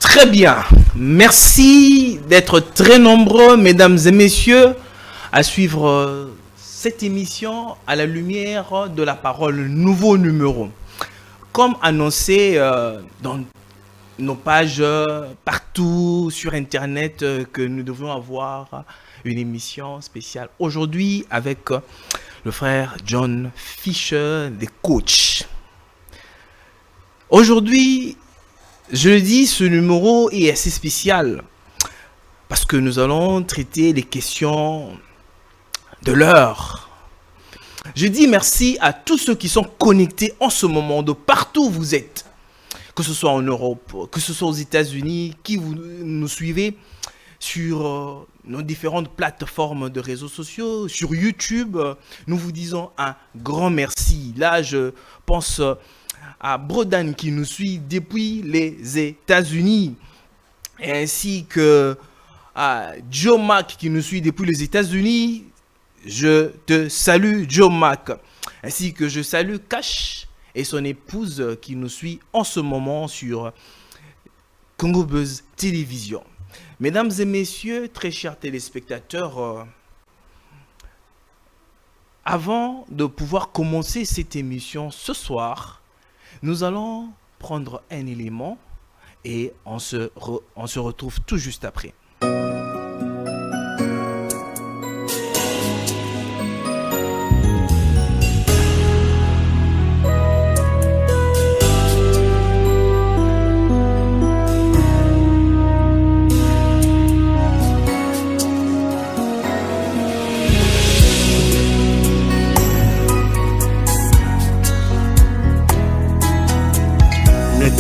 Très bien. Merci d'être très nombreux, mesdames et messieurs, à suivre cette émission à la lumière de la parole, nouveau numéro. Comme annoncé dans nos pages partout sur Internet, que nous devons avoir une émission spéciale aujourd'hui avec le frère John Fisher, des coachs. Aujourd'hui, je le dis, ce numéro est assez spécial parce que nous allons traiter les questions de l'heure. Je dis merci à tous ceux qui sont connectés en ce moment de partout où vous êtes, que ce soit en Europe, que ce soit aux États-Unis, qui vous nous suivez sur nos différentes plateformes de réseaux sociaux, sur YouTube. Nous vous disons un grand merci. Là, je pense à Brodan qui nous suit depuis les États-Unis, ainsi que à Joe Mac qui nous suit depuis les États-Unis. Je te salue, Joe Mac, ainsi que je salue Cash et son épouse qui nous suit en ce moment sur Congo Buzz Télévision. Mesdames et messieurs, très chers téléspectateurs, avant de pouvoir commencer cette émission ce soir, nous allons prendre un élément et on se retrouve tout juste après.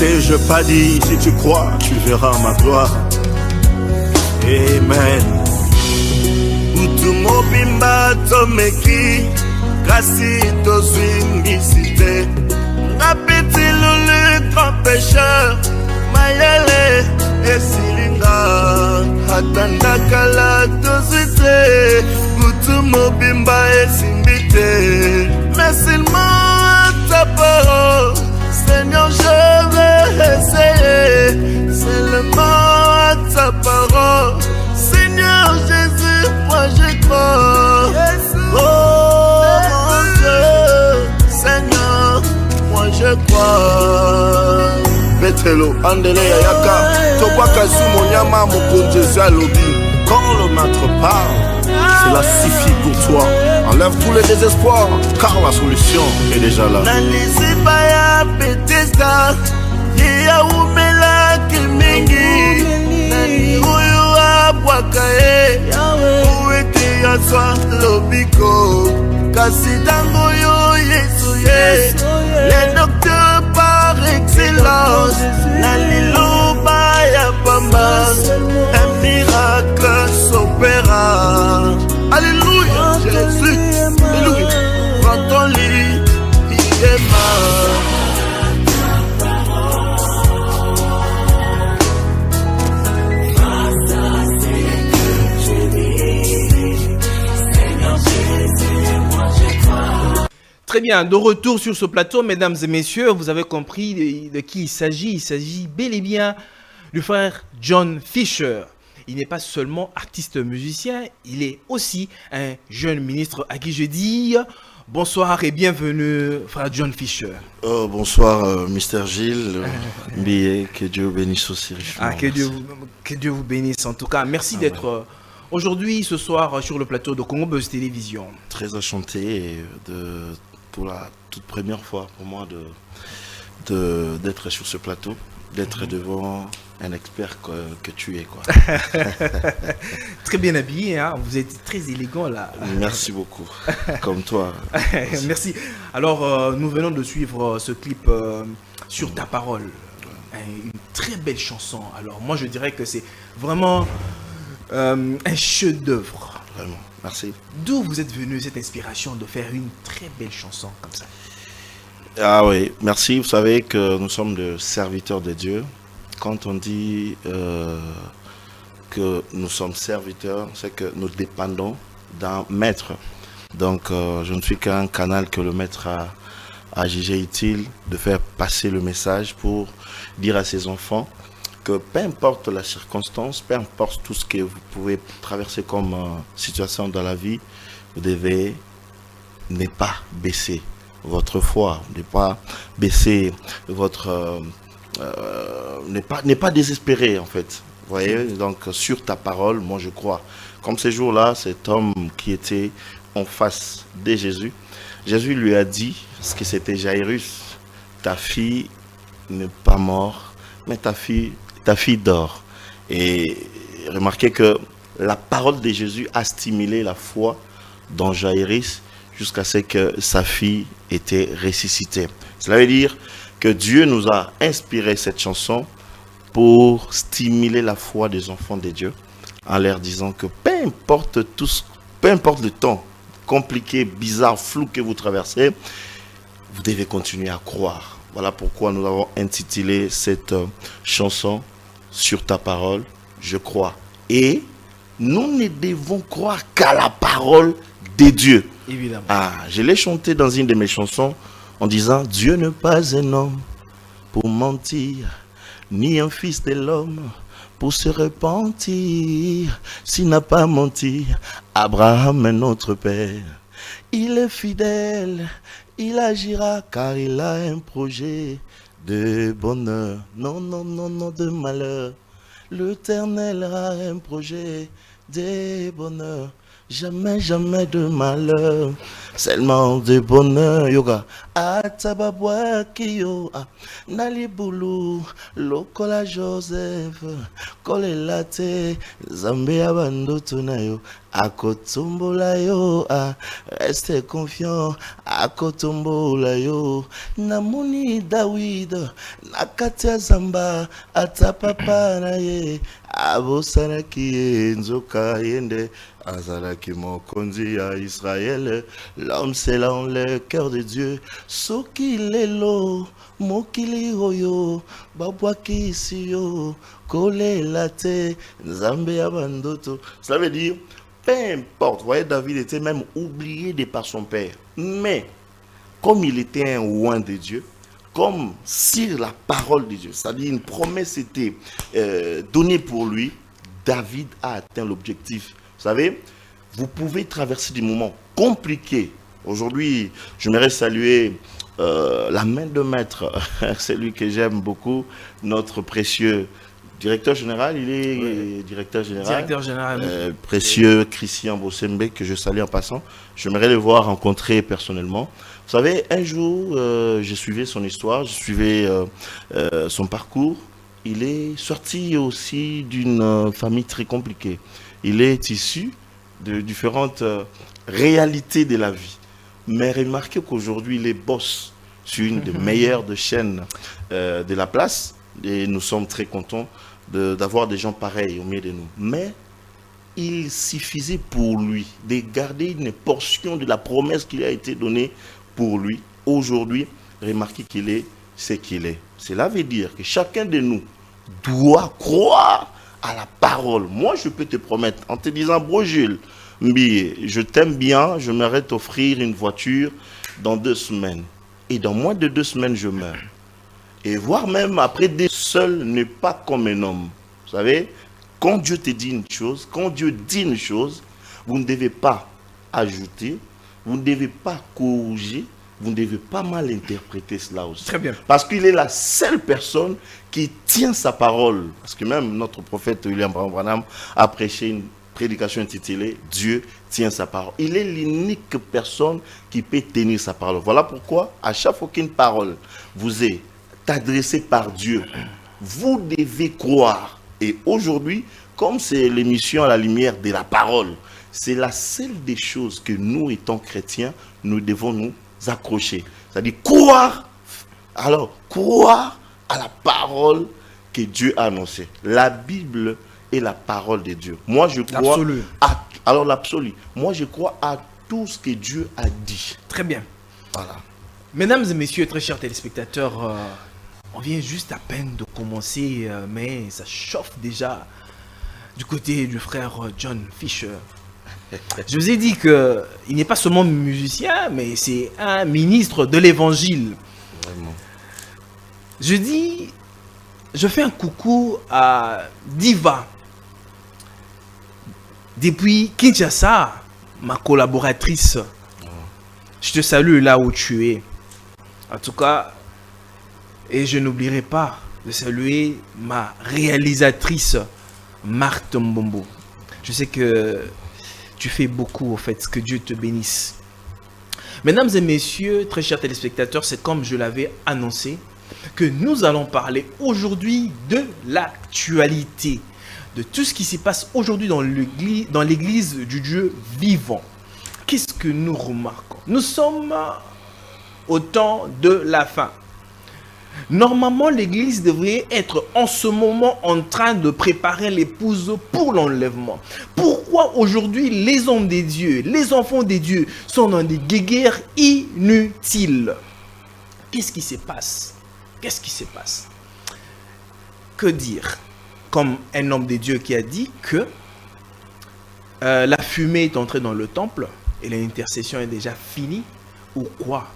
N'ai-je pas dit, si tu crois, tu verras ma gloire. Amen. Utumo bimba tomeki, kasi to swingisite. Ngapiti lulu grand pécheur, mayele esilinga. Hatanda kala to swite, utumo bimba esimbite. Mais seulement ta parole, Seigneur, je vais essayer seulement à ta parole. Seigneur Jésus, moi je crois. Oh mon Dieu, Seigneur, moi je crois. Betelo, Andele Yaka, Tobaka Sumonyama, mon Jésus à l'obi. Quand le maître parle, cela suffit pour toi. Enlève tous les désespoirs, car la solution est déjà là. Nalisibaya Bethesda, Yea umela kimingi, Nani uyu abwakae, Uwete yaswa lobiko, Kasidango yo Yesu ye, les docteurs par excellence, Naliluba ya pamba, un miracle s'opéra. Alléluia, Jésus, alléluia. Prends ton lit, il est mort. Très bien, de retour sur ce plateau, mesdames et messieurs, vous avez compris de qui il s'agit. Il s'agit bel et bien du frère John Fisher. Il n'est pas seulement artiste musicien, il est aussi un jeune ministre à qui je dis bonsoir et bienvenue, frère John Fisher. Oh, bonsoir, Mr. Gilles. Que Dieu bénisse aussi richement. Que Dieu vous bénisse en tout cas. Merci d'être aujourd'hui, ce soir, sur le plateau de Congo Buzz Télévision. Très enchanté pour la toute première fois pour moi d'être sur ce plateau, d'être devant un expert que tu es, quoi. Très bien habillé, hein? Vous êtes très élégant là. Merci beaucoup, comme toi. Merci. Alors, nous venons de suivre ce clip sur ta parole. Une très belle chanson. Alors, moi, je dirais que c'est vraiment un chef-d'œuvre. Vraiment, merci. D'où vous êtes venu cette inspiration de faire une très belle chanson comme ça? Ah oui, merci. Vous savez que nous sommes des serviteurs de Dieu. Quand on dit que nous sommes serviteurs, c'est que nous dépendons d'un maître. Donc, je ne suis qu'un canal que le maître a jugé utile de faire passer le message pour dire à ses enfants que peu importe la circonstance, peu importe tout ce que vous pouvez traverser comme situation dans la vie, vous devez ne pas baisser votre foi, ne pas baisser votre... ne pas désespérer en fait. Vous voyez, donc sur ta parole, moi je crois. Comme ces jours-là, cet homme qui était en face de Jésus, Jésus lui a dit, parce que c'était Jairus, ta fille n'est pas morte, mais ta fille dort. Et remarquez que la parole de Jésus a stimulé la foi dans Jairus jusqu'à ce que sa fille était ressuscitée. Cela veut dire que Dieu nous a inspiré cette chanson pour stimuler la foi des enfants de Dieu en leur disant que peu importe le temps compliqué, bizarre, flou que vous traversez, vous devez continuer à croire. Voilà pourquoi nous avons intitulé cette chanson sur ta parole, je crois. Et nous ne devons croire qu'à la parole de Dieu. Évidemment. Je l'ai chanté dans une de mes chansons en disant Dieu n'est pas un homme pour mentir, ni un fils de l'homme pour se repentir. S'il n'a pas menti, Abraham est notre père. Il est fidèle, il agira car il a un projet de bonheur. Non, non, non, non, de malheur. L'Éternel a un projet de bonheur. Jamais, jamais de malheur, seulement de bonheur. Yoga, atababwa kiyo, nalibulu, lokola Joseph, kolelate, zambe abando tunayo, akotumbola yo, reste confiant, akotumbola yo, namuni David, nakatia zamba, atapapa na ye, abosaraki nzoka yende. Azalaki mokonzi à Israël, l'homme selon le cœur de Dieu. Soki lelo, mokili oyo, babwaki siyo, kole late, nzambe abandoto. Cela veut dire, peu importe, vous voyez, David était même oublié de par son père. Mais, comme il était un oint de Dieu, comme si la parole de Dieu, c'est-à-dire une promesse était donnée pour lui, David a atteint l'objectif. Vous savez, vous pouvez traverser des moments compliqués. Aujourd'hui, j'aimerais saluer la main de maître, celui que j'aime beaucoup, notre précieux directeur général. Il est directeur général. Directeur général. Précieux Christian Bossembe, que je salue en passant. J'aimerais le voir rencontrer personnellement. Vous savez, un jour, je suivais son histoire, je suivais son parcours. Il est sorti aussi d'une famille très compliquée. Il est issu de différentes réalités de la vie. Mais remarquez qu'aujourd'hui, il est boss sur une des meilleures chaînes de la place. Et nous sommes très contents d'avoir des gens pareils au milieu de nous. Mais il suffisait pour lui de garder une portion de la promesse qui a été donnée pour lui. Aujourd'hui, remarquez qu'il est ce qu'il est. Cela veut dire que chacun de nous doit croire à la parole. Moi, je peux te promettre, en te disant, bro Jules, je t'aime bien, je m'aimerais t'offrir une voiture dans 2 semaines. Et dans moins de 2 semaines, je meurs. Et voire même après des seuls n'est pas comme un homme. Vous savez, quand Dieu te dit une chose, quand Dieu dit une chose, vous ne devez pas ajouter, vous ne devez pas corriger, vous ne devez pas mal interpréter cela aussi. Très bien. Parce qu'il est la seule personne qui tient sa parole. Parce que même notre prophète William Branham a prêché une prédication intitulée « Dieu tient sa parole ». Il est l'unique personne qui peut tenir sa parole. Voilà pourquoi, à chaque fois qu'une parole vous est adressée par Dieu, vous devez croire. Et aujourd'hui, comme c'est l'émission à la lumière de la parole, c'est la seule des choses que nous, étant chrétiens, nous devons nous accrocher. C'est-à-dire croire, alors croire à la parole que Dieu a annoncée. La Bible est la parole de Dieu. Moi, je crois alors l'absolu. Moi, je crois à tout ce que Dieu a dit. Très bien. Voilà. Mesdames et messieurs, très chers téléspectateurs, on vient juste à peine de commencer, mais ça chauffe déjà du côté du frère John Fisher. Je vous ai dit qu'il n'est pas seulement musicien, mais c'est un ministre de l'évangile. Vraiment. Je dis je fais un coucou à Diva. Depuis Kinshasa, ma collaboratrice. Je te salue là où tu es. En tout cas, et je n'oublierai pas de saluer ma réalisatrice, Marthe Mbombo. Je sais que tu fais beaucoup, en fait, que Dieu te bénisse. Mesdames et messieurs, très chers téléspectateurs, c'est comme je l'avais annoncé, que nous allons parler aujourd'hui de l'actualité, de tout ce qui se passe aujourd'hui dans l'église du Dieu vivant. Qu'est-ce que nous remarquons? Nous sommes au temps de la fin. Normalement, l'église devrait être en ce moment en train de préparer l'épouse pour l'enlèvement. Pourquoi aujourd'hui les hommes des dieux, les enfants des dieux sont dans des guéguerres inutiles? Qu'est-ce qui se passe? Qu'est-ce qui se passe? Que dire? Comme un homme des dieux qui a dit que la fumée est entrée dans le temple et l'intercession est déjà finie, ou quoi?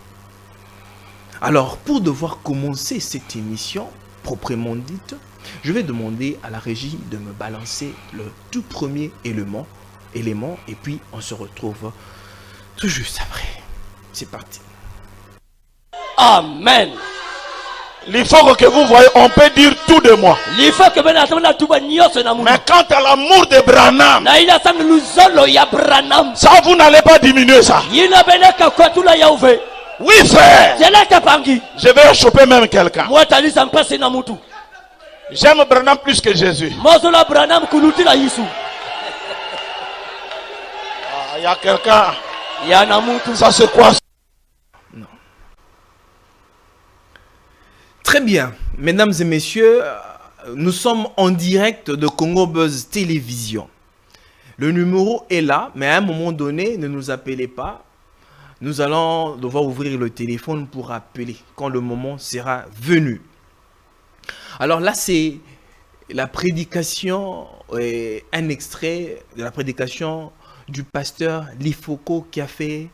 Alors, pour devoir commencer cette émission proprement dite, je vais demander à la régie de me balancer le tout premier élément et puis on se retrouve tout juste après. C'est parti. Amen. Il faut que vous voyez, on peut dire tout de moi. Mais quant à l'amour de Branham, ça vous n'allez pas diminuer ça. Oui frère, je vais choper même quelqu'un. J'aime Branham plus que Jésus. Il y a quelqu'un. Ça c'est quoi? Non. Très bien, mesdames et messieurs, nous sommes en direct de Congo Buzz Télévision. Le numéro est là, mais à un moment donné, ne nous appelez pas. Nous allons devoir ouvrir le téléphone pour appeler quand le moment sera venu. Alors là, c'est la prédication, un extrait de la prédication du pasteur Lifoko qui a fait,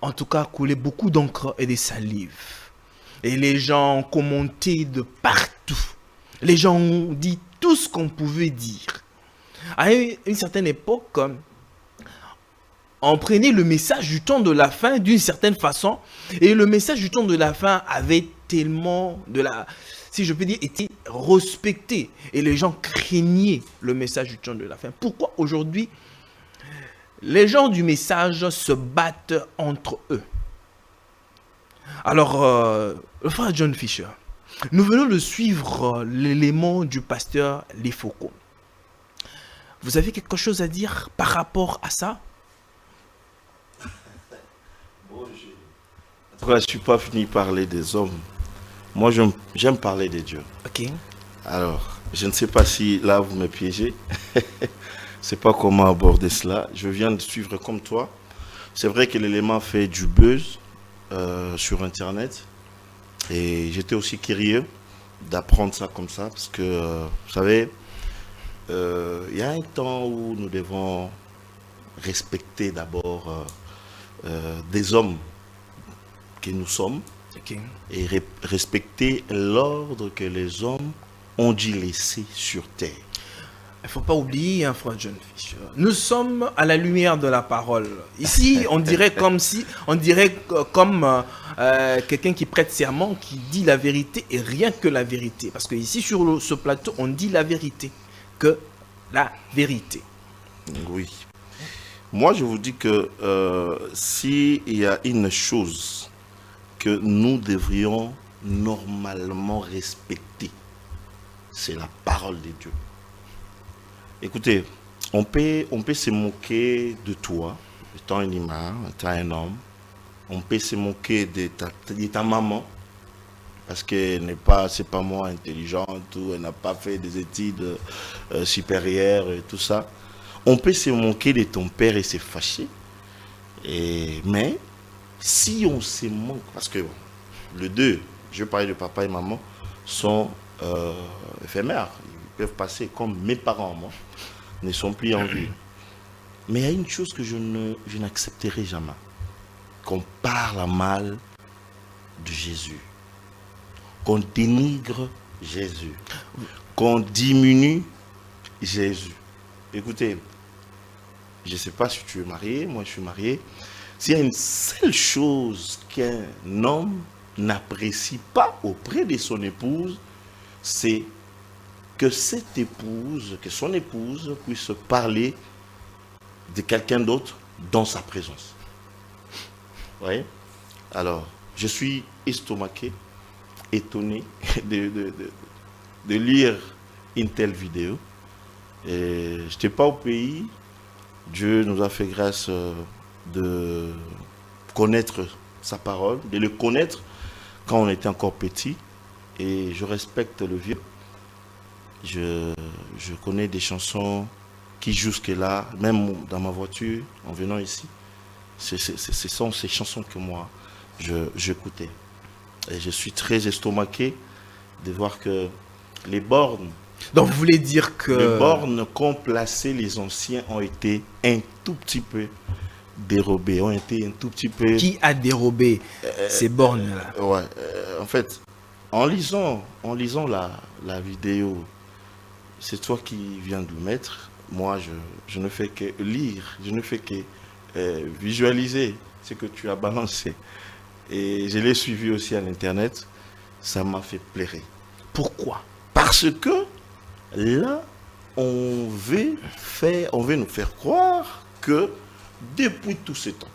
en tout cas, couler beaucoup d'encre et de salive. Et les gens ont commenté de partout. Les gens ont dit tout ce qu'on pouvait dire. À une certaine époque, on prenait le message du temps de la fin d'une certaine façon. Et le message du temps de la fin avait tellement si je peux dire, été respecté. Et les gens craignaient le message du temps de la fin. Pourquoi aujourd'hui, les gens du message se battent entre eux? Alors, le frère John Fisher, nous venons de suivre l'élément du pasteur Lifoko. Vous avez quelque chose à dire par rapport à ça? Je ne suis pas fini de parler des hommes. Moi, j'aime parler des dieux. Ok. Alors, je ne sais pas si là, vous me piégez. Je ne sais pas comment aborder cela. Je viens de suivre comme toi. C'est vrai que l'élément fait du buzz sur Internet. Et j'étais aussi curieux d'apprendre ça comme ça. Parce que, vous savez, il y a un temps où nous devons respecter d'abord des hommes que nous sommes, okay, et respecter l'ordre que les hommes ont dû laisser sur terre. Il ne faut pas oublier, hein, frère John Fisher, nous sommes à la lumière de la parole. Ici, on dirait comme quelqu'un qui prête serment, qui dit la vérité et rien que la vérité. Parce que ici, sur ce plateau, on dit la vérité, que la vérité. Oui. Moi, je vous dis que s'il y a une chose que nous devrions normalement respecter, c'est la parole de Dieu. Écoutez, on peut se moquer de toi, étant un humain, étant un homme. On peut se moquer de ta maman, parce qu'elle n'est pas, c'est pas moi, intelligente, ou elle n'a pas fait des études supérieures et tout ça. On peut se moquer de ton père et se fâcher. Mais si on se moque, parce que les deux, je parlais de papa et maman, sont éphémères. Ils peuvent passer comme mes parents, moi, ne sont plus en vie. Mais il y a une chose que je n'accepterai jamais. Qu'on parle mal de Jésus. Qu'on dénigre Jésus. Qu'on diminue Jésus. Écoutez, je ne sais pas si tu es marié, moi je suis marié. S'il y a une seule chose qu'un homme n'apprécie pas auprès de son épouse, c'est que cette épouse, que son épouse puisse parler de quelqu'un d'autre dans sa présence. Vous voyez? Alors, je suis estomaqué, étonné de lire une telle vidéo. Et je n'étais pas au pays. Dieu nous a fait grâce de connaître sa parole, de le connaître quand on était encore petit. Et je respecte le vieux. Je connais des chansons qui jusque-là, même dans ma voiture, en venant ici, ce sont ces chansons que moi, j'écoutais. Et je suis très estomaqué de voir que les bornes, Donc vous voulez dire que... les bornes qu'ont placées les anciens ont été un tout petit peu dérobées, ont été un tout petit peu... Qui a dérobé ces bornes-là? Ouais, en fait, en lisant la vidéo, c'est toi qui viens de le mettre. Moi, je ne fais que lire, je ne fais que visualiser ce que tu as balancé. Et je l'ai suivi aussi à l'internet. Ça m'a fait pleurer. Pourquoi? Parce que là, on veut nous faire croire que depuis tout ce temps,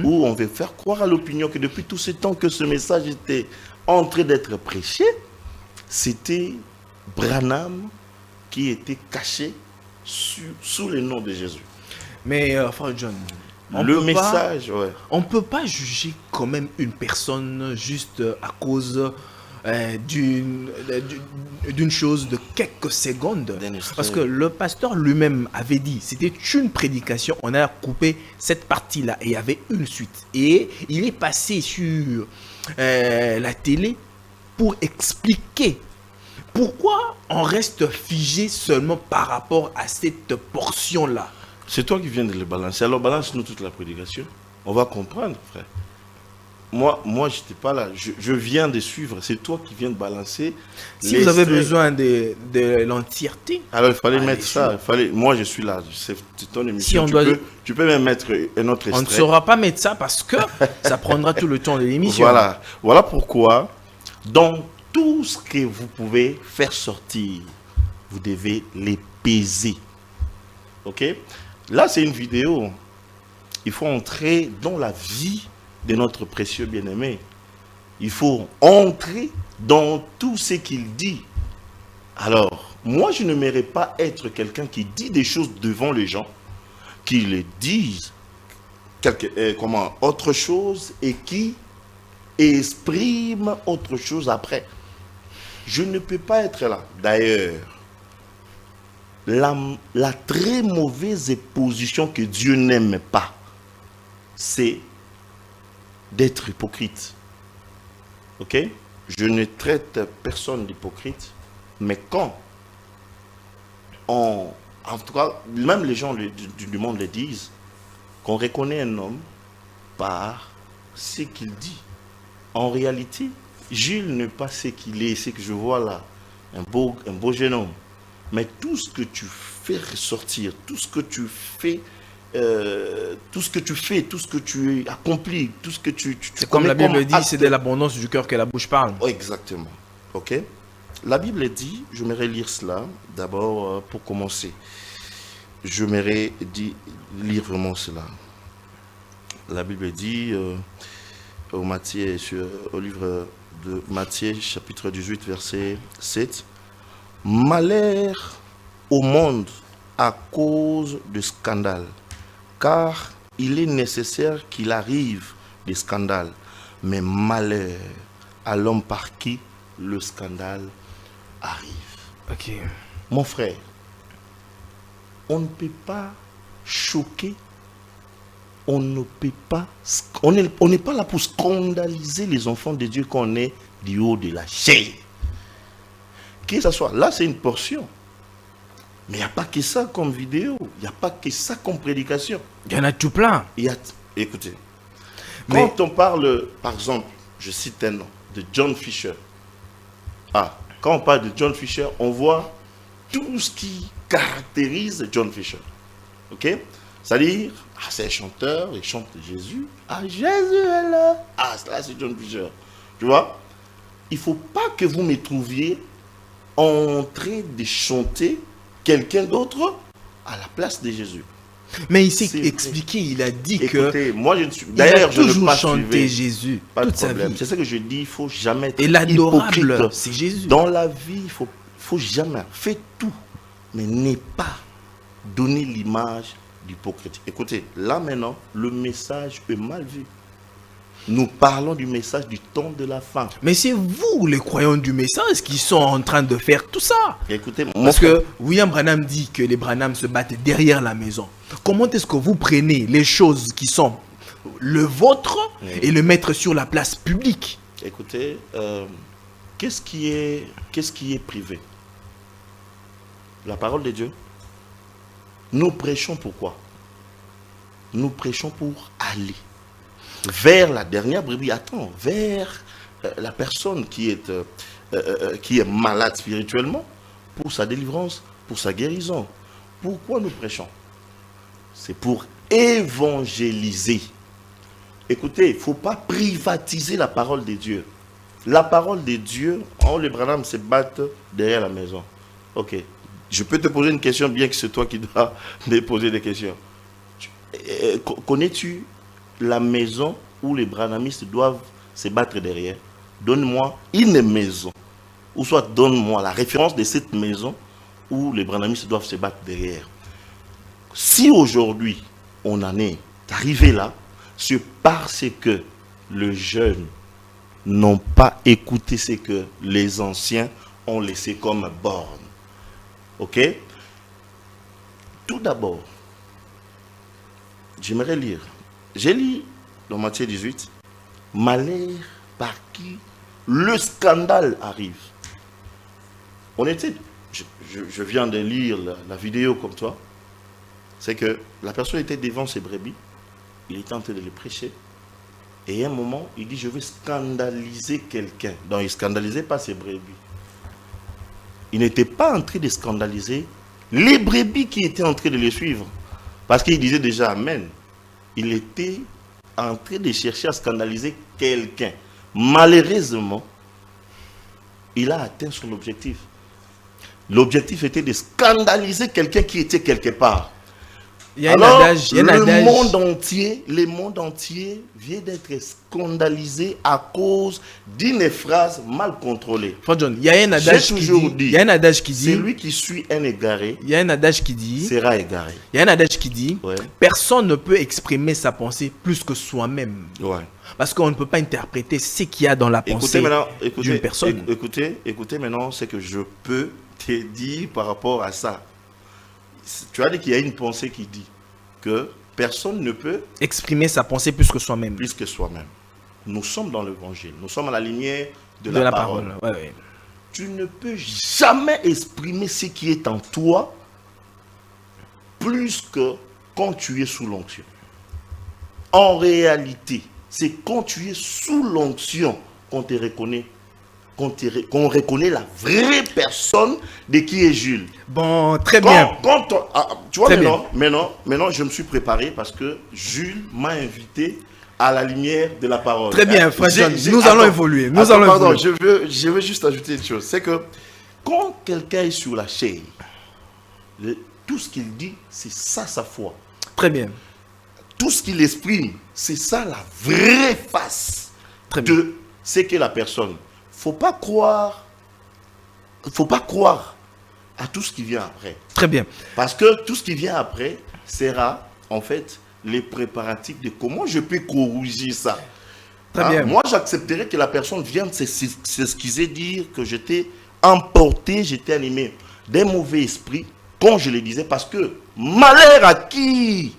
ou on veut faire croire à l'opinion que depuis tout ce temps que ce message était en train d'être prêché, c'était Branham qui était caché sous le nom de Jésus. Mais, Frère John, Le message, ouais. on ne peut pas juger quand même une personne juste à cause d'une chose de quelques secondes. Parce que le pasteur lui-même avait dit, c'était une prédication, on a coupé cette partie-là et il y avait une suite. Et il est passé sur la télé pour expliquer pourquoi on reste figé seulement par rapport à cette portion-là. C'est toi qui viens de le balancer. Alors balance-nous toute la prédication. On va comprendre, frère. Moi, je n'étais pas là. Je viens de suivre. C'est toi qui viens de balancer. Si vous avez besoin de l'entièreté. Alors, il fallait mettre ça. Moi, je suis là. C'est ton émission. Si tu peux même mettre un autre extrait. On ne saura pas mettre ça parce que ça prendra tout le temps de l'émission. Voilà pourquoi, dans tout ce que vous pouvez faire sortir, vous devez les peser. Ok? Là, c'est une vidéo. Il faut entrer dans la vie de notre précieux bien-aimé. Il faut entrer dans tout ce qu'il dit. Alors, moi, je n'aimerais pas être quelqu'un qui dit des choses devant les gens, qui les disent autre chose et qui exprime autre chose après. Je ne peux pas être là. D'ailleurs, la très mauvaise position que Dieu n'aime pas, c'est d'être hypocrite. Ok? Je ne traite personne d'hypocrite, mais quand en tout cas, même les gens du monde le disent, qu'on reconnaît un homme par ce qu'il dit. En réalité, Jules n'est pas ce qu'il est, ce que je vois là, un beau jeune homme. Mais tout ce que tu fais ressortir, tout ce que tu fais, tout ce que tu accomplis, tout ce que tu c'est comme la Bible dit, c'est de l'abondance du cœur que la bouche parle. Oh, exactement. Ok. La Bible dit, je m'aimerais lire cela d'abord pour commencer. Je m'aimerais lire vraiment cela. La Bible dit au livre de Matthieu, chapitre 18, verset 7. Malheur au monde à cause de scandales, car il est nécessaire qu'il arrive des scandales, mais malheur à l'homme par qui le scandale arrive. Ok. Mon frère, on ne peut pas choquer, on n'est pas là pour scandaliser les enfants de Dieu qu'on est du haut de la chair. Que ce soit, là c'est une portion. Mais il n'y a pas que ça comme vidéo, il n'y a pas que ça comme prédication. Il y en a tout plein. Écoutez, quand on parle, par exemple, je cite un nom, de John Fisher. quand on parle de John Fisher, on voit tout ce qui caractérise John Fisher. Ok? C'est-à-dire, c'est un chanteur, il chante Jésus. Ah, Jésus est là. Ah, là, c'est John Fisher. Tu vois? Il ne faut pas que vous me trouviez en train de chanter quelqu'un d'autre à la place de Jésus. Mais il s'est expliqué, il a dit écoutez, moi je ne suis. D'ailleurs, je ne pas chanté Jésus pas toute de sa vie. C'est ça que je dis, il ne faut jamais être et l'adorable, c'est Jésus. Dans la vie, il faut jamais. Faites tout, mais n'est pas donner l'image d'hypocrite. Écoutez, là maintenant, le message est mal vu. Nous parlons du message du temps de la fin. Mais c'est vous, les croyants du message, qui sont en train de faire tout ça. Écoutez, parce que William Branham dit que les Branham se battent derrière la maison. Comment est-ce que vous prenez les choses qui sont le vôtre et le mettre sur la place publique? Écoutez, qu'est-ce qui est privé? La parole de Dieu. Nous prêchons pourquoi? Nous prêchons pour aller vers la dernière brebis, vers la personne qui est malade spirituellement, pour sa délivrance, pour sa guérison. Pourquoi nous prêchons? C'est pour évangéliser. Écoutez, il ne faut pas privatiser la parole de Dieu. La parole de Dieu, les Branham se battent derrière la maison. Ok, je peux te poser une question, bien que c'est toi qui dois me poser des questions. Connais-tu la maison où les branhamistes doivent se battre derrière? Donne-moi une maison, ou soit donne-moi la référence de cette maison où les branhamistes doivent se battre derrière. Si aujourd'hui on en est arrivé là, c'est parce que les jeunes n'ont pas écouté ce que les anciens ont laissé comme borne. Ok? Tout d'abord, j'aimerais lire. J'ai lu dans Matthieu 18, malheur par qui le scandale arrive. On était, je viens de lire la vidéo comme toi, c'est que la personne était devant ses brebis, il était en train de les prêcher, et à un moment, il dit, je vais scandaliser quelqu'un. Donc, il ne scandalisait pas ses brebis. Il n'était pas en train de scandaliser les brebis qui étaient en train de les suivre. Parce qu'il disait déjà Amen. Il était en train de chercher à scandaliser quelqu'un. Malheureusement, il a atteint son objectif. L'objectif était de scandaliser quelqu'un qui était quelque part. Il y a un adage, le monde entier vient d'être scandalisé à cause d'une phrase mal contrôlée. John, il y a un adage qui dit, celui qui suit un égaré, il y a un adage qui dit, sera égaré. Il y a un adage qui dit, personne ne peut exprimer sa pensée plus que soi-même. Ouais. Parce qu'on ne peut pas interpréter ce qu'il y a dans la pensée d'une personne. Écoutez maintenant ce que je peux te dire par rapport à ça. Tu as dit qu'il y a une pensée qui dit que personne ne peut exprimer sa pensée plus que soi-même. Plus que soi-même. Nous sommes dans l'évangile. Nous sommes à la lumière de la parole. Ouais. Tu ne peux jamais exprimer ce qui est en toi plus que quand tu es sous l'onction. En réalité, c'est quand tu es sous l'onction qu'on te reconnaît. Qu'on reconnaît la vraie personne de qui est Jules. Bon, très bien. Tu vois, maintenant, je me suis préparé parce que Jules m'a invité à la lumière de la parole. Très bien, frère John, nous allons évoluer. Pardon, je veux juste ajouter une chose. C'est que quand quelqu'un est sur la chair, tout ce qu'il dit, c'est ça sa foi. Très bien. Tout ce qu'il exprime, c'est ça la vraie face de ce qu'est la personne. Faut pas croire à tout ce qui vient après. Très bien. Parce que tout ce qui vient après sera en fait les préparatifs de comment je peux corriger ça. Très bien. Moi, j'accepterais que la personne vienne s'excuser, dire que j'étais emporté, j'étais animé d'un mauvais esprit, quand je le disais, parce que malheur à qui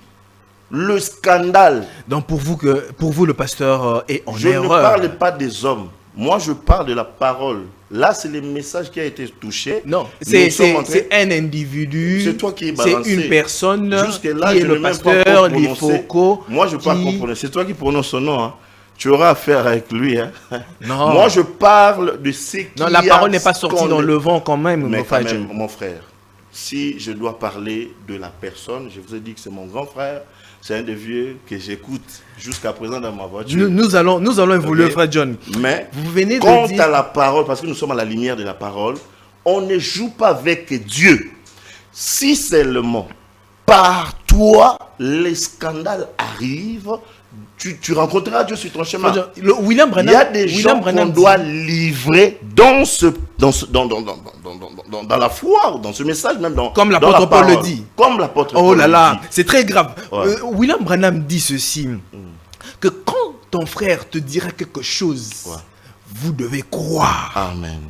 le scandale. Donc pour vous le pasteur est en erreur. Je ne parle pas des hommes. Moi, je parle de la parole. Là, c'est le message qui a été touché. Non, c'est un individu. C'est toi qui es balancé. C'est une personne jusque là, qui est le pasteur, les focaux. Moi, je ne peux pas comprendre. C'est toi qui prononces son nom. Hein. tu auras affaire avec lui. Hein. Non. Moi, je parle de ce qui Non, la parole n'est pas sortie dans le vent quand même, mais mon quand frère même, John. mon frère, si je dois parler de la personne, je vous ai dit que c'est mon grand frère, c'est un des vieux que j'écoute jusqu'à présent dans ma voiture. Nous allons évoluer, Ok. frère John. Mais Vous venez quant de dire... à la parole, parce que nous sommes à la lumière de la parole, on ne joue pas avec Dieu. Si seulement par toi, les scandales arrivent, tu rencontreras Dieu sur ton chemin. Frère John, William Il Branham, y a des gens qu'on dit- doit livrer dans la foi, dans ce message, même dans Comme dans l'apôtre la Paul le parole. dit. Comme l'apôtre Oh Paul là le là, dit. c'est très grave. Ouais. William Branham dit ceci, que quand ton frère te dira quelque chose, Ouais. vous devez croire. Amen.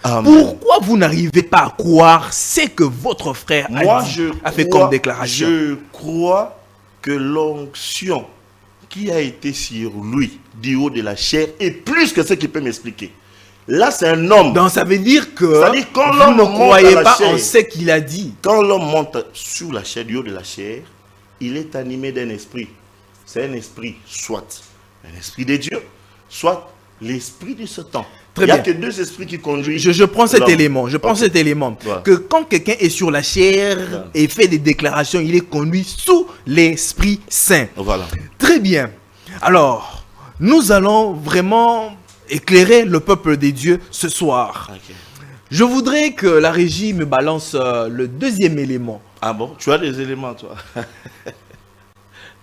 Amen. Pourquoi vous n'arrivez pas à croire ce que votre frère Moi, a fait comme déclaration? Je crois que l'onction qui a été sur lui du haut de la chair est plus que ce qu'il peut m'expliquer. Là, c'est un homme. Donc ça veut dire que Ça dit, quand vous l'homme ne monte croyez à la pas chair, en ce qu'il a dit. Quand l'homme monte sur la chair, du haut de la chair, il est animé d'un esprit. C'est un esprit, soit un esprit de Dieu, soit l'esprit de ce temps. Très Il n'y a bien. que deux esprits qui conduisent. Je prends cet l'homme. élément. Je prends Ok. cet élément. Ouais. Que quand quelqu'un est sur la chair et fait des déclarations, il est conduit sous l'Esprit Saint. Voilà. Très bien. Alors, nous allons vraiment éclairer le peuple des dieux ce soir. Ok. Je voudrais que la régie me balance le deuxième élément. Ah bon, tu as des éléments, toi.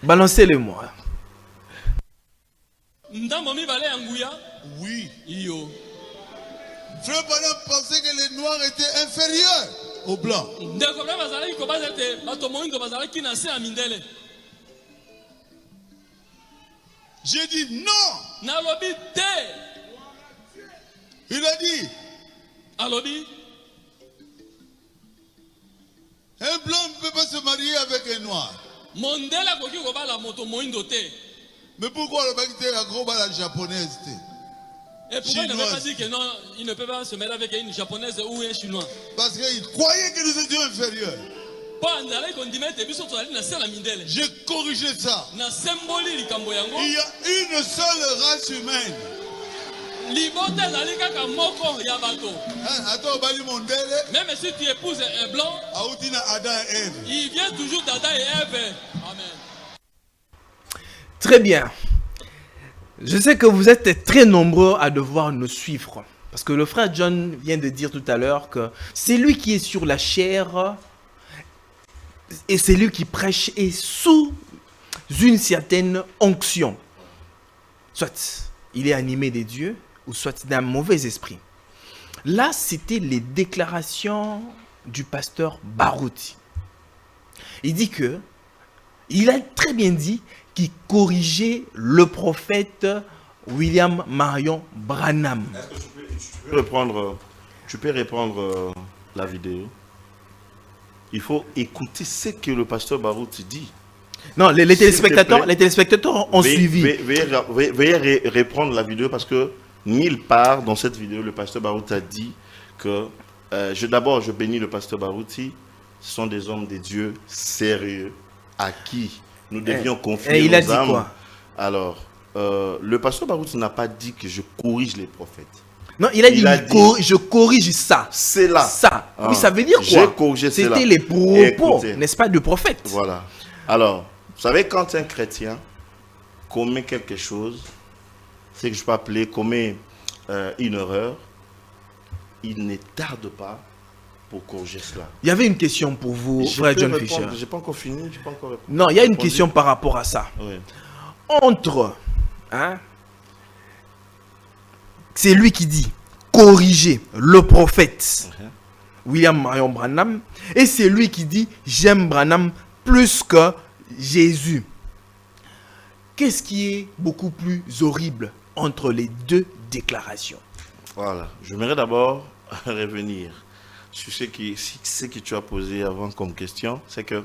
Balancez-le-moi. Ndambo mibale ya nguya Oui. iyo Frère Branham pensait que les noirs étaient inférieurs aux blancs. ndeko bla bazalaki kobaza ete bato moyindo bazalaki na se ya mindele. J'ai dit non. Nalobi te, Il a dit, alobi un blanc ne peut pas se marier avec un noir. mondele akoki kobala moto moyindo te. Mais pourquoi le mec était un gros bal à la japonaise? Et pourquoi il ne veut pas Chinoise. dire que non, il ne peut pas se mêler avec une japonaise ou un chinois? Parce qu'il croyait que nous étions inférieurs. Po andalaki kondima ete biso tozali na se na mindele. J'ai corrigé ça. Na semboli likambo yango. Il y a une seule race humaine. Libota ezali kaka moko ya bato. Hein, attends, Bali Mondele, Même si tu épouses un blanc, Aoutina Adam et Ève. il vient toujours d'Adam et Ève. Amen. Très bien. Je sais que vous êtes très nombreux à devoir nous suivre. Parce que le frère John vient de dire tout à l'heure que c'est lui qui est sur la chair et c'est lui qui prêche et sous une certaine onction. Soit il est animé des dieux ou soit d'un mauvais esprit. Là, c'était les déclarations du pasteur Barouti. Il dit que, il a très bien dit qu'il corrigeait le prophète William Marion Branham. Tu peux reprendre la vidéo. Il faut écouter ce que le pasteur Barouti dit. Non, les S'il te téléspectateurs, plaît. les téléspectateurs ont suivi. Veuillez reprendre la vidéo parce que nulle part dans cette vidéo, le pasteur Barouti a dit que d'abord je bénis le pasteur Barouti. Ce sont des hommes de Dieu sérieux à qui nous devions confier il nos a dit âmes. quoi? Alors, le pasteur Barouti n'a pas dit que je corrige les prophètes. Non, il a dit, dit- je corrige ça. C'est là. Ça. Ah. Oui, ça veut dire J'ai quoi? corrigé cela. C'était les propos, Écoutez. n'est-ce pas, du prophète. Voilà. Alors, vous savez, quand un chrétien commet quelque chose, c'est que je peux appeler commet une erreur, il ne tarde pas pour corriger cela. Il y avait une question pour vous, Je frère peux John répondre, Fisher. j'ai pas encore fini, j'ai pas encore répondu. Non, il y a une répondu. question par rapport à ça. Oui. Entre, hein, c'est lui qui dit corriger le prophète William Marion Branham et c'est lui qui dit j'aime Branham plus que Jésus. Qu'est-ce qui est beaucoup plus horrible entre les deux déclarations? Voilà. J'aimerais d'abord revenir sur ce que tu as posé avant comme question. C'est que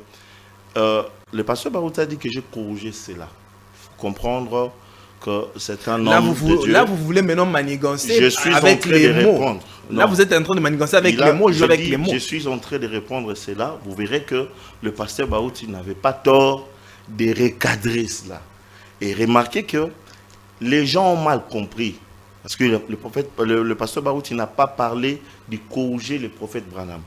le pasteur Barouti a dit que j'ai corrigé cela. Il faut comprendre que c'est un homme de Dieu. Là, vous voulez maintenant manigancer Je suis avec en train les de mots. répondre. Là, Non. vous êtes en train de manigancer avec Il a- les mots, je joue avec dis, les mots. Je suis en train de répondre cela. Vous verrez que le pasteur Barouti n'avait pas tort de recadrer cela. Et remarquez que les gens ont mal compris. Parce que le pasteur Barouti n'a pas parlé de corriger le prophète Branham.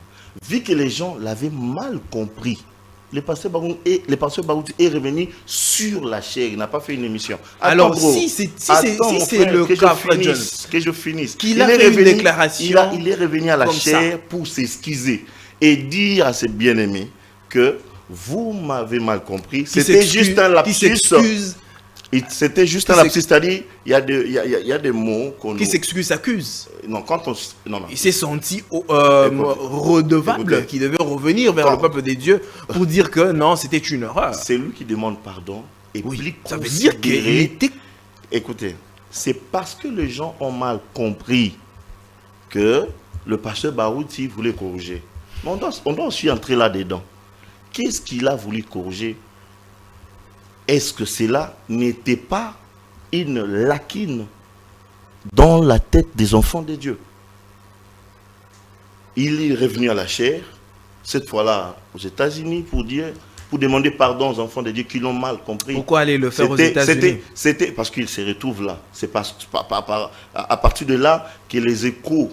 Vu que les gens l'avaient mal compris, le pasteur Barouti est revenu sur la chair. Il n'a pas fait une émission. Alors, Attends, bro. si c'est Attends, mon c'est frère, le que cas, je Fred Jones, finisse, que je finisse. qu'il a fait une déclaration Il est revenu à la comme chair ça. pour s'excuser et dire à ses bien-aimés que vous m'avez mal compris. C'était juste un qui lapsus. s'excuse, C'était juste un lapsus. C'est-à-dire, il y a des mots qu'on qui s'excuse, s'accuse. Non, quand on... Non. Il s'est senti redevable, Écoutez. qu'il devait revenir vers le peuple des dieux pour dire que non, c'était une erreur. C'est lui qui demande pardon. Et Oui, puis ça veut dire qu'il considérer- était... Écoutez, c'est parce que les gens ont mal compris que le pasteur Barouti voulait corriger. Mais on doit aussi entrer là-dedans. Qu'est-ce qu'il a voulu corriger? Est-ce que cela n'était pas une lacune dans la tête des enfants de Dieu? Il est revenu à la chair, cette fois-là aux États-Unis, pour demander pardon aux enfants de Dieu qui l'ont mal compris. Pourquoi aller le faire aux États-Unis? C'était parce qu'il se retrouve là. C'est à partir de là que les échos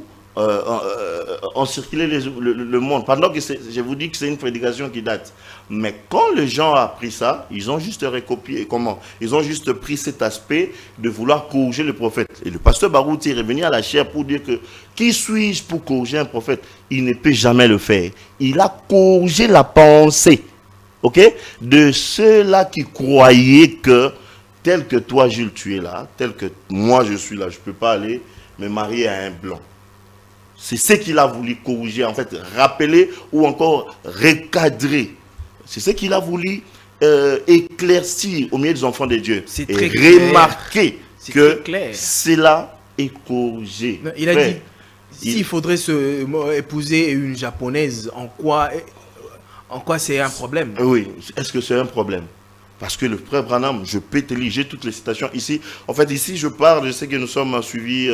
ont circulé le monde. Pendant que je vous dis que c'est une prédication qui date. Mais quand les gens ont appris ça, ils ont juste recopié. Comment? Ils ont juste pris cet aspect de vouloir corriger le prophète. Et le pasteur Barouti est revenu à la chair pour dire que qui suis-je pour corriger un prophète? Il ne peut jamais le faire. Il a corrigé la pensée. Ok? De ceux-là qui croyaient que, tel que toi, Jules, tu es là, tel que moi, je suis là, je ne peux pas aller me marier à un blanc. C'est ce qu'il a voulu corriger, en fait, rappeler ou encore recadrer. C'est ce qu'il a voulu éclaircir au milieu des enfants de Dieu. C'est et très clair. remarquer C'est que très clair. cela est corrigé. Non, il a Frère, dit, s'il faudrait épouser une japonaise, en quoi c'est un problème? Oui, est-ce que c'est un problème? Parce que le frère Branham, je peux te lire, j'ai toutes les citations ici. En fait, ici, je parle, je sais que nous sommes suivis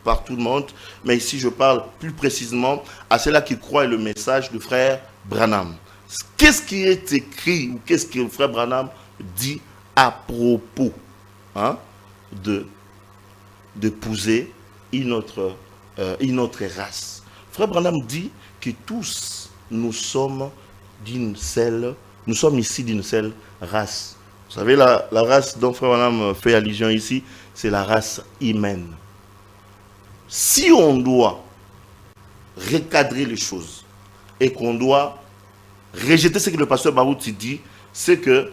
par tout le monde, mais ici, je parle plus précisément à ceux-là qui croient le message du frère Branham. Qu'est-ce qui est écrit ou qu'est-ce que le frère Branham dit à propos d'épouser une autre race? Frère Branham dit que tous, nous sommes ici d'une seule race. Vous savez, la race dont Frère Branham fait allusion ici, c'est la race humaine. Si on doit recadrer les choses et qu'on doit rejeter ce que le pasteur Barouti dit, c'est que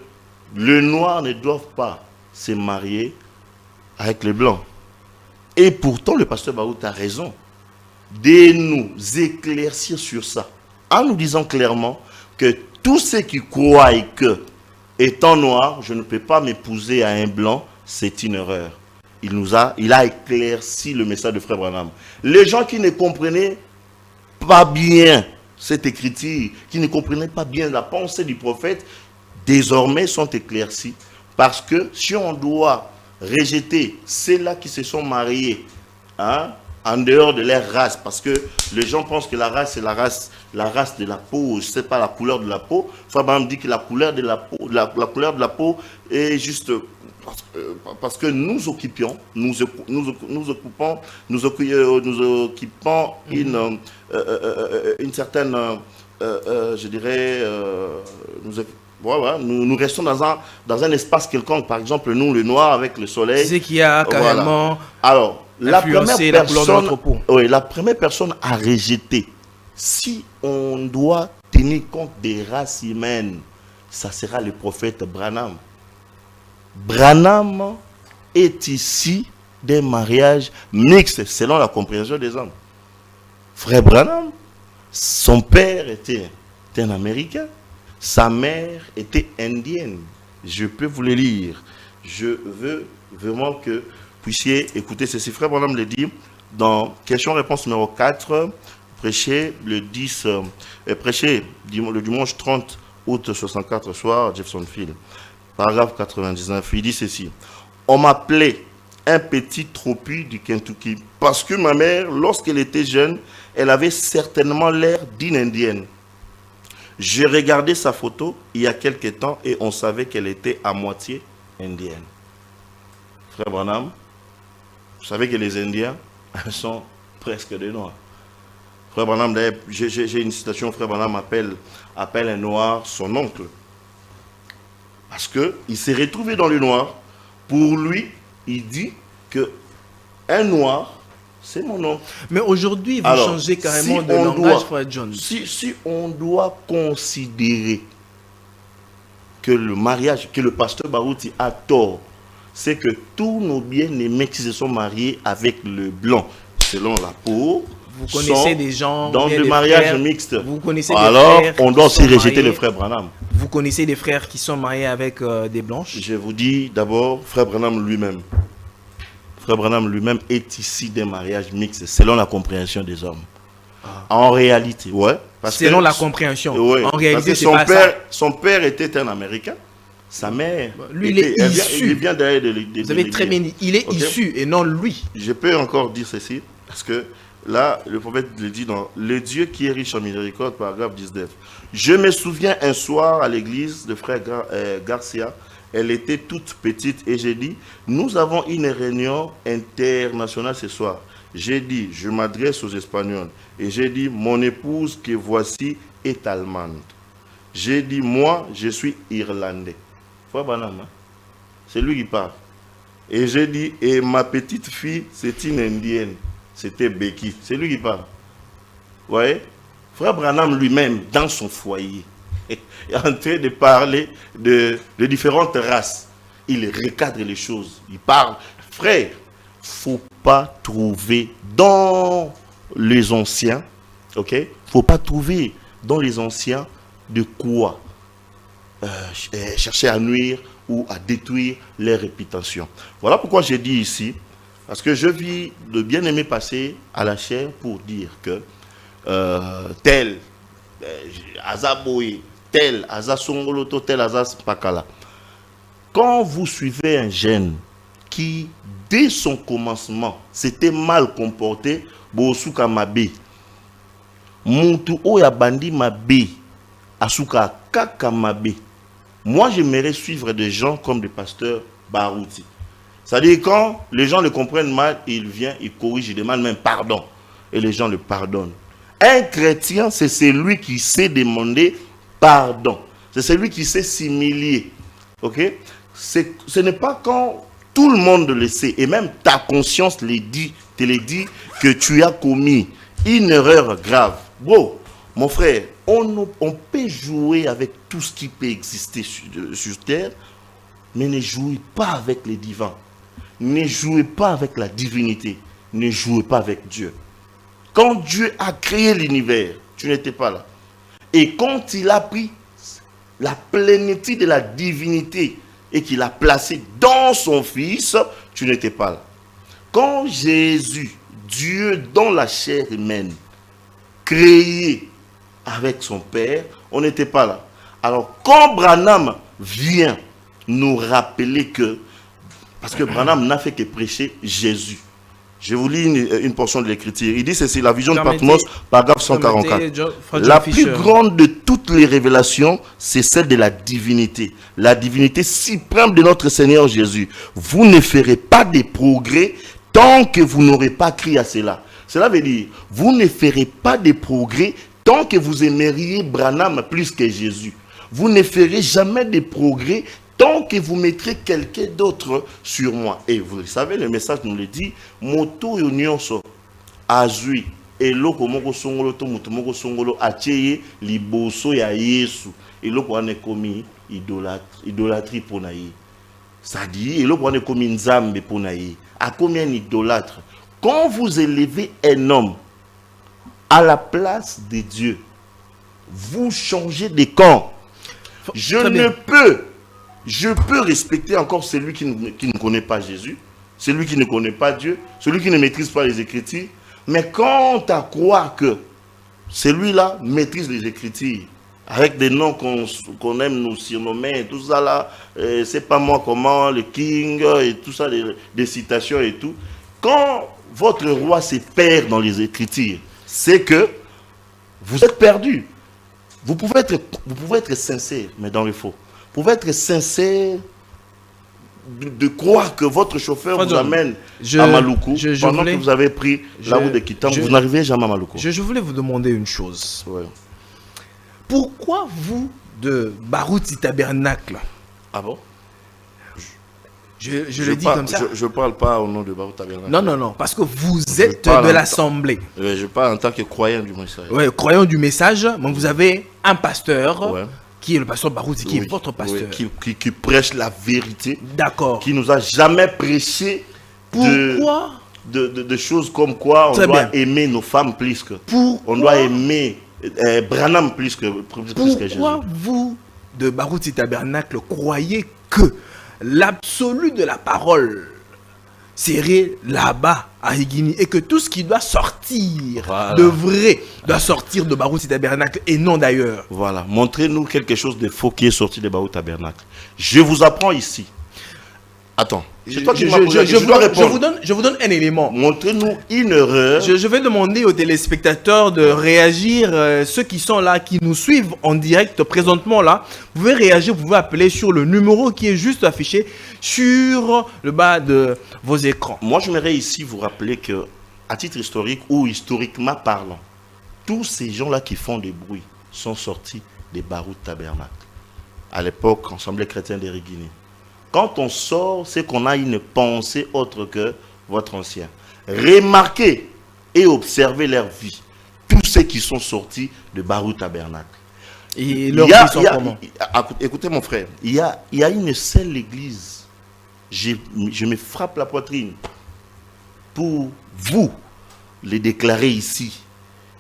les noirs ne doivent pas se marier avec les blancs. Et pourtant, le pasteur Barouti a raison de nous éclaircir sur ça, en nous disant clairement que tous ceux qui croient que, étant noir, je ne peux pas m'épouser à un blanc, c'est une erreur. Il a éclairci le message de Frère Branham. Les gens qui ne comprenaient pas bien cette écriture, qui ne comprenaient pas bien la pensée du prophète, désormais sont éclaircis. Parce que si on doit rejeter ceux-là qui se sont mariés, en dehors de leur race, parce que les gens pensent que la race, c'est la race de la peau, c'est pas la couleur de la peau. Frère Branham dit que la couleur de la peau, la couleur de la peau est juste parce que nous occupons une certaine, je dirais, nous restons dans un espace quelconque. Par exemple, nous, le noir avec le soleil. C'est qui a carrément Alors, la première la couleur de notre peau. Oui, la première personne à rejeter, si on doit tenir compte des races humaines, ça sera le prophète Branham. Branham est ici d'un mariage mixte, selon la compréhension des hommes. Frère Branham, son père était un Américain, sa mère était indienne. Je peux vous le lire. Je veux vraiment que vous puissiez écouter ceci. Frère Branham le dit dans question-réponse numéro 4, prêché le dimanche 30 août 64 soir, Jeffersonville. Paragraphe 99, il dit ceci. On m'appelait un petit tropi du Kentucky parce que ma mère, lorsqu'elle était jeune, elle avait certainement l'air d'une indienne. J'ai regardé sa photo il y a quelque temps et on savait qu'elle était à moitié indienne. Frère Branham Vous savez que les Indiens sont presque des Noirs. Frère Branham, d'ailleurs, j'ai une citation, Frère Branham appelle un Noir son oncle. Parce qu'il s'est retrouvé dans le Noir. Pour lui, il dit que un Noir, c'est mon oncle. Mais aujourd'hui, vous Alors, changez carrément si de on langage, doit- frère John. Si on doit considérer que le mariage, que le pasteur Barouti a tort, c'est que tous nos bien-aimés qui se sont mariés avec le blanc, selon la peau, Vous connaissez sont des gens, dans bien le des mariage frères, mixte. vous connaissez des Alors, frères on qui doit aussi sont rejeter mariés- le frère Branham. Vous connaissez des frères qui sont mariés avec des blanches? Je vous dis d'abord, frère Branham lui-même. Frère Branham lui-même est ici d'un mariage mixte, selon la compréhension des hommes. En réalité, ouais. Selon la compréhension. Ouais, En parce réalité, que c'est pas ça. son père était un Américain. Sa mère, Lui, il est issu. il vient d'ailleurs de Vous avez très bien dit, il est Ok. issu et non lui. Je peux encore dire ceci, parce que là, le prophète le dit dans Le Dieu qui est riche en miséricorde, paragraphe 19. Je me souviens un soir à l'église de frère Garcia, elle était toute petite et j'ai dit, nous avons une réunion internationale ce soir. J'ai dit, je m'adresse aux Espagnols et j'ai dit, mon épouse que voici est allemande. J'ai dit, moi, je suis irlandais. Frère Branham, hein? C'est lui qui parle. Et j'ai dit, et ma petite fille, c'est une indienne. C'était Becky. C'est lui qui parle. Vous voyez? Frère Branham lui-même, dans son foyer, est en train de parler de différentes races. Il recadre les choses. Il parle. Frère, faut pas trouver dans les anciens, ok? Faut pas trouver dans les anciens de quoi chercher à nuire ou à détruire les réputations. Voilà pourquoi j'ai dit ici, parce que je vis de bien-aimé passer à la chair pour dire que tel Azaboé, tel Azasongoloto, tel Azas Pakala. Quand vous suivez un jeune qui, dès son commencement, s'était mal comporté, Bosuka Mabe, Muntu Oya Bandi Mabe, Asuka Kaka Mabe. Moi, j'aimerais suivre des gens comme des pasteurs Barouti. C'est-à-dire, quand les gens le comprennent mal, il vient, il corrige, il demande même pardon. Et les gens le pardonnent. Un chrétien, c'est celui qui sait demander pardon. C'est celui qui sait s'humilier. Ok? Ce n'est pas quand tout le monde le sait, et même ta conscience te le dit que tu as commis une erreur grave. Bro, mon frère, on peut jouer avec tout ce qui peut exister sur terre, mais ne jouez pas avec les divins. Ne jouez pas avec la divinité. Ne jouez pas avec Dieu. Quand Dieu a créé l'univers, tu n'étais pas là. Et quand il a pris la plénitude de la divinité et qu'il a placé dans son Fils, tu n'étais pas là. Quand Jésus, Dieu dans la chair humaine, créé avec son Père, on n'était pas là. Alors quand Branham vient nous rappeler que, parce que Branham n'a fait que prêcher Jésus. Je vous lis une portion de l'écriture. Il dit ceci, la vision de Patmos, paragraphe 144. La plus grande de toutes les révélations, c'est celle de la divinité. La divinité suprême de notre Seigneur Jésus. Vous ne ferez pas de progrès tant que vous n'aurez pas crié à cela. Cela veut dire, vous ne ferez pas de progrès tant que vous aimeriez Branham plus que Jésus. Vous ne ferez jamais de progrès tant que vous mettrez quelqu'un d'autre sur moi. Et vous le savez, le message nous le dit, moto yonyonso azui eloko moko songolo to moto moko songolo acheye liboso ya Yesu. Eloko ane komi idolâtrie pona ye. Ça dit eloko ane komi nzambe pona ye. A combien idolâtre? Quand vous élevez un homme à la place de Dieu, vous changez de camp. Je peux respecter encore celui qui ne connaît pas Jésus, celui qui ne connaît pas Dieu, celui qui ne maîtrise pas les Écritures. Mais quand à croire que celui-là maîtrise les Écritures, avec des noms qu'on aime nous surnommer, tout ça là, c'est pas moi comment, le King, et tout ça, des citations et tout. Quand votre roi se perd dans les Écritures, c'est que vous êtes perdu. Vous pouvez être sincère, mais dans le faux. Vous pouvez être sincère de croire que votre chauffeur vous amène à Maluku pendant que vous avez pris la route de Kitam, vous n'arrivez jamais à Maluku. Je voulais vous demander une chose. Ouais. Pourquoi vous, de Barouti Tabernacle? Ah bon? Je le dis comme ça. Je ne parle pas au nom de Barouti Tabernacle. Non, parce que vous êtes de l'Assemblée. Je parle en tant que croyant du message. Oui, croyant du message, mais vous avez un pasteur, qui est le pasteur Barouti, qui est votre pasteur. Qui prêche la vérité. D'accord. Qui nous a jamais prêché de choses comme quoi on doit aimer nos femmes plus que... On doit aimer Branham plus que Jésus. Pourquoi vous, de Barouti Tabernacle, croyez que l'absolu de la parole serait là-bas à Higini et que tout ce qui doit sortir de vrai doit sortir de Barouti Tabernacle et non d'ailleurs? Voilà, montrez-nous quelque chose de faux qui est sorti de Barouti Tabernacle. Je vous apprends ici. Attends, c'est toi qui m'as posé la question, je dois répondre. Je vous donne un élément. Montrez-nous une erreur. Je vais demander aux téléspectateurs de réagir, ceux qui sont là, qui nous suivent en direct présentement là. Vous pouvez réagir, vous pouvez appeler sur le numéro qui est juste affiché sur le bas de vos écrans. Moi, j'aimerais ici vous rappeler que, à titre historique ou historiquement parlant, tous ces gens-là qui font des bruits sont sortis des Barouti Tabernacle. À l'époque, Assemblée chrétienne de Rigini. Quand on sort, c'est qu'on a une pensée autre que votre ancien. Remarquez et observez leur vie. Tous ceux qui sont sortis de Barouti Tabernacle. Et leur vie sont comment? Écoutez mon frère, il y a une seule église. Je me frappe la poitrine pour vous les déclarer ici.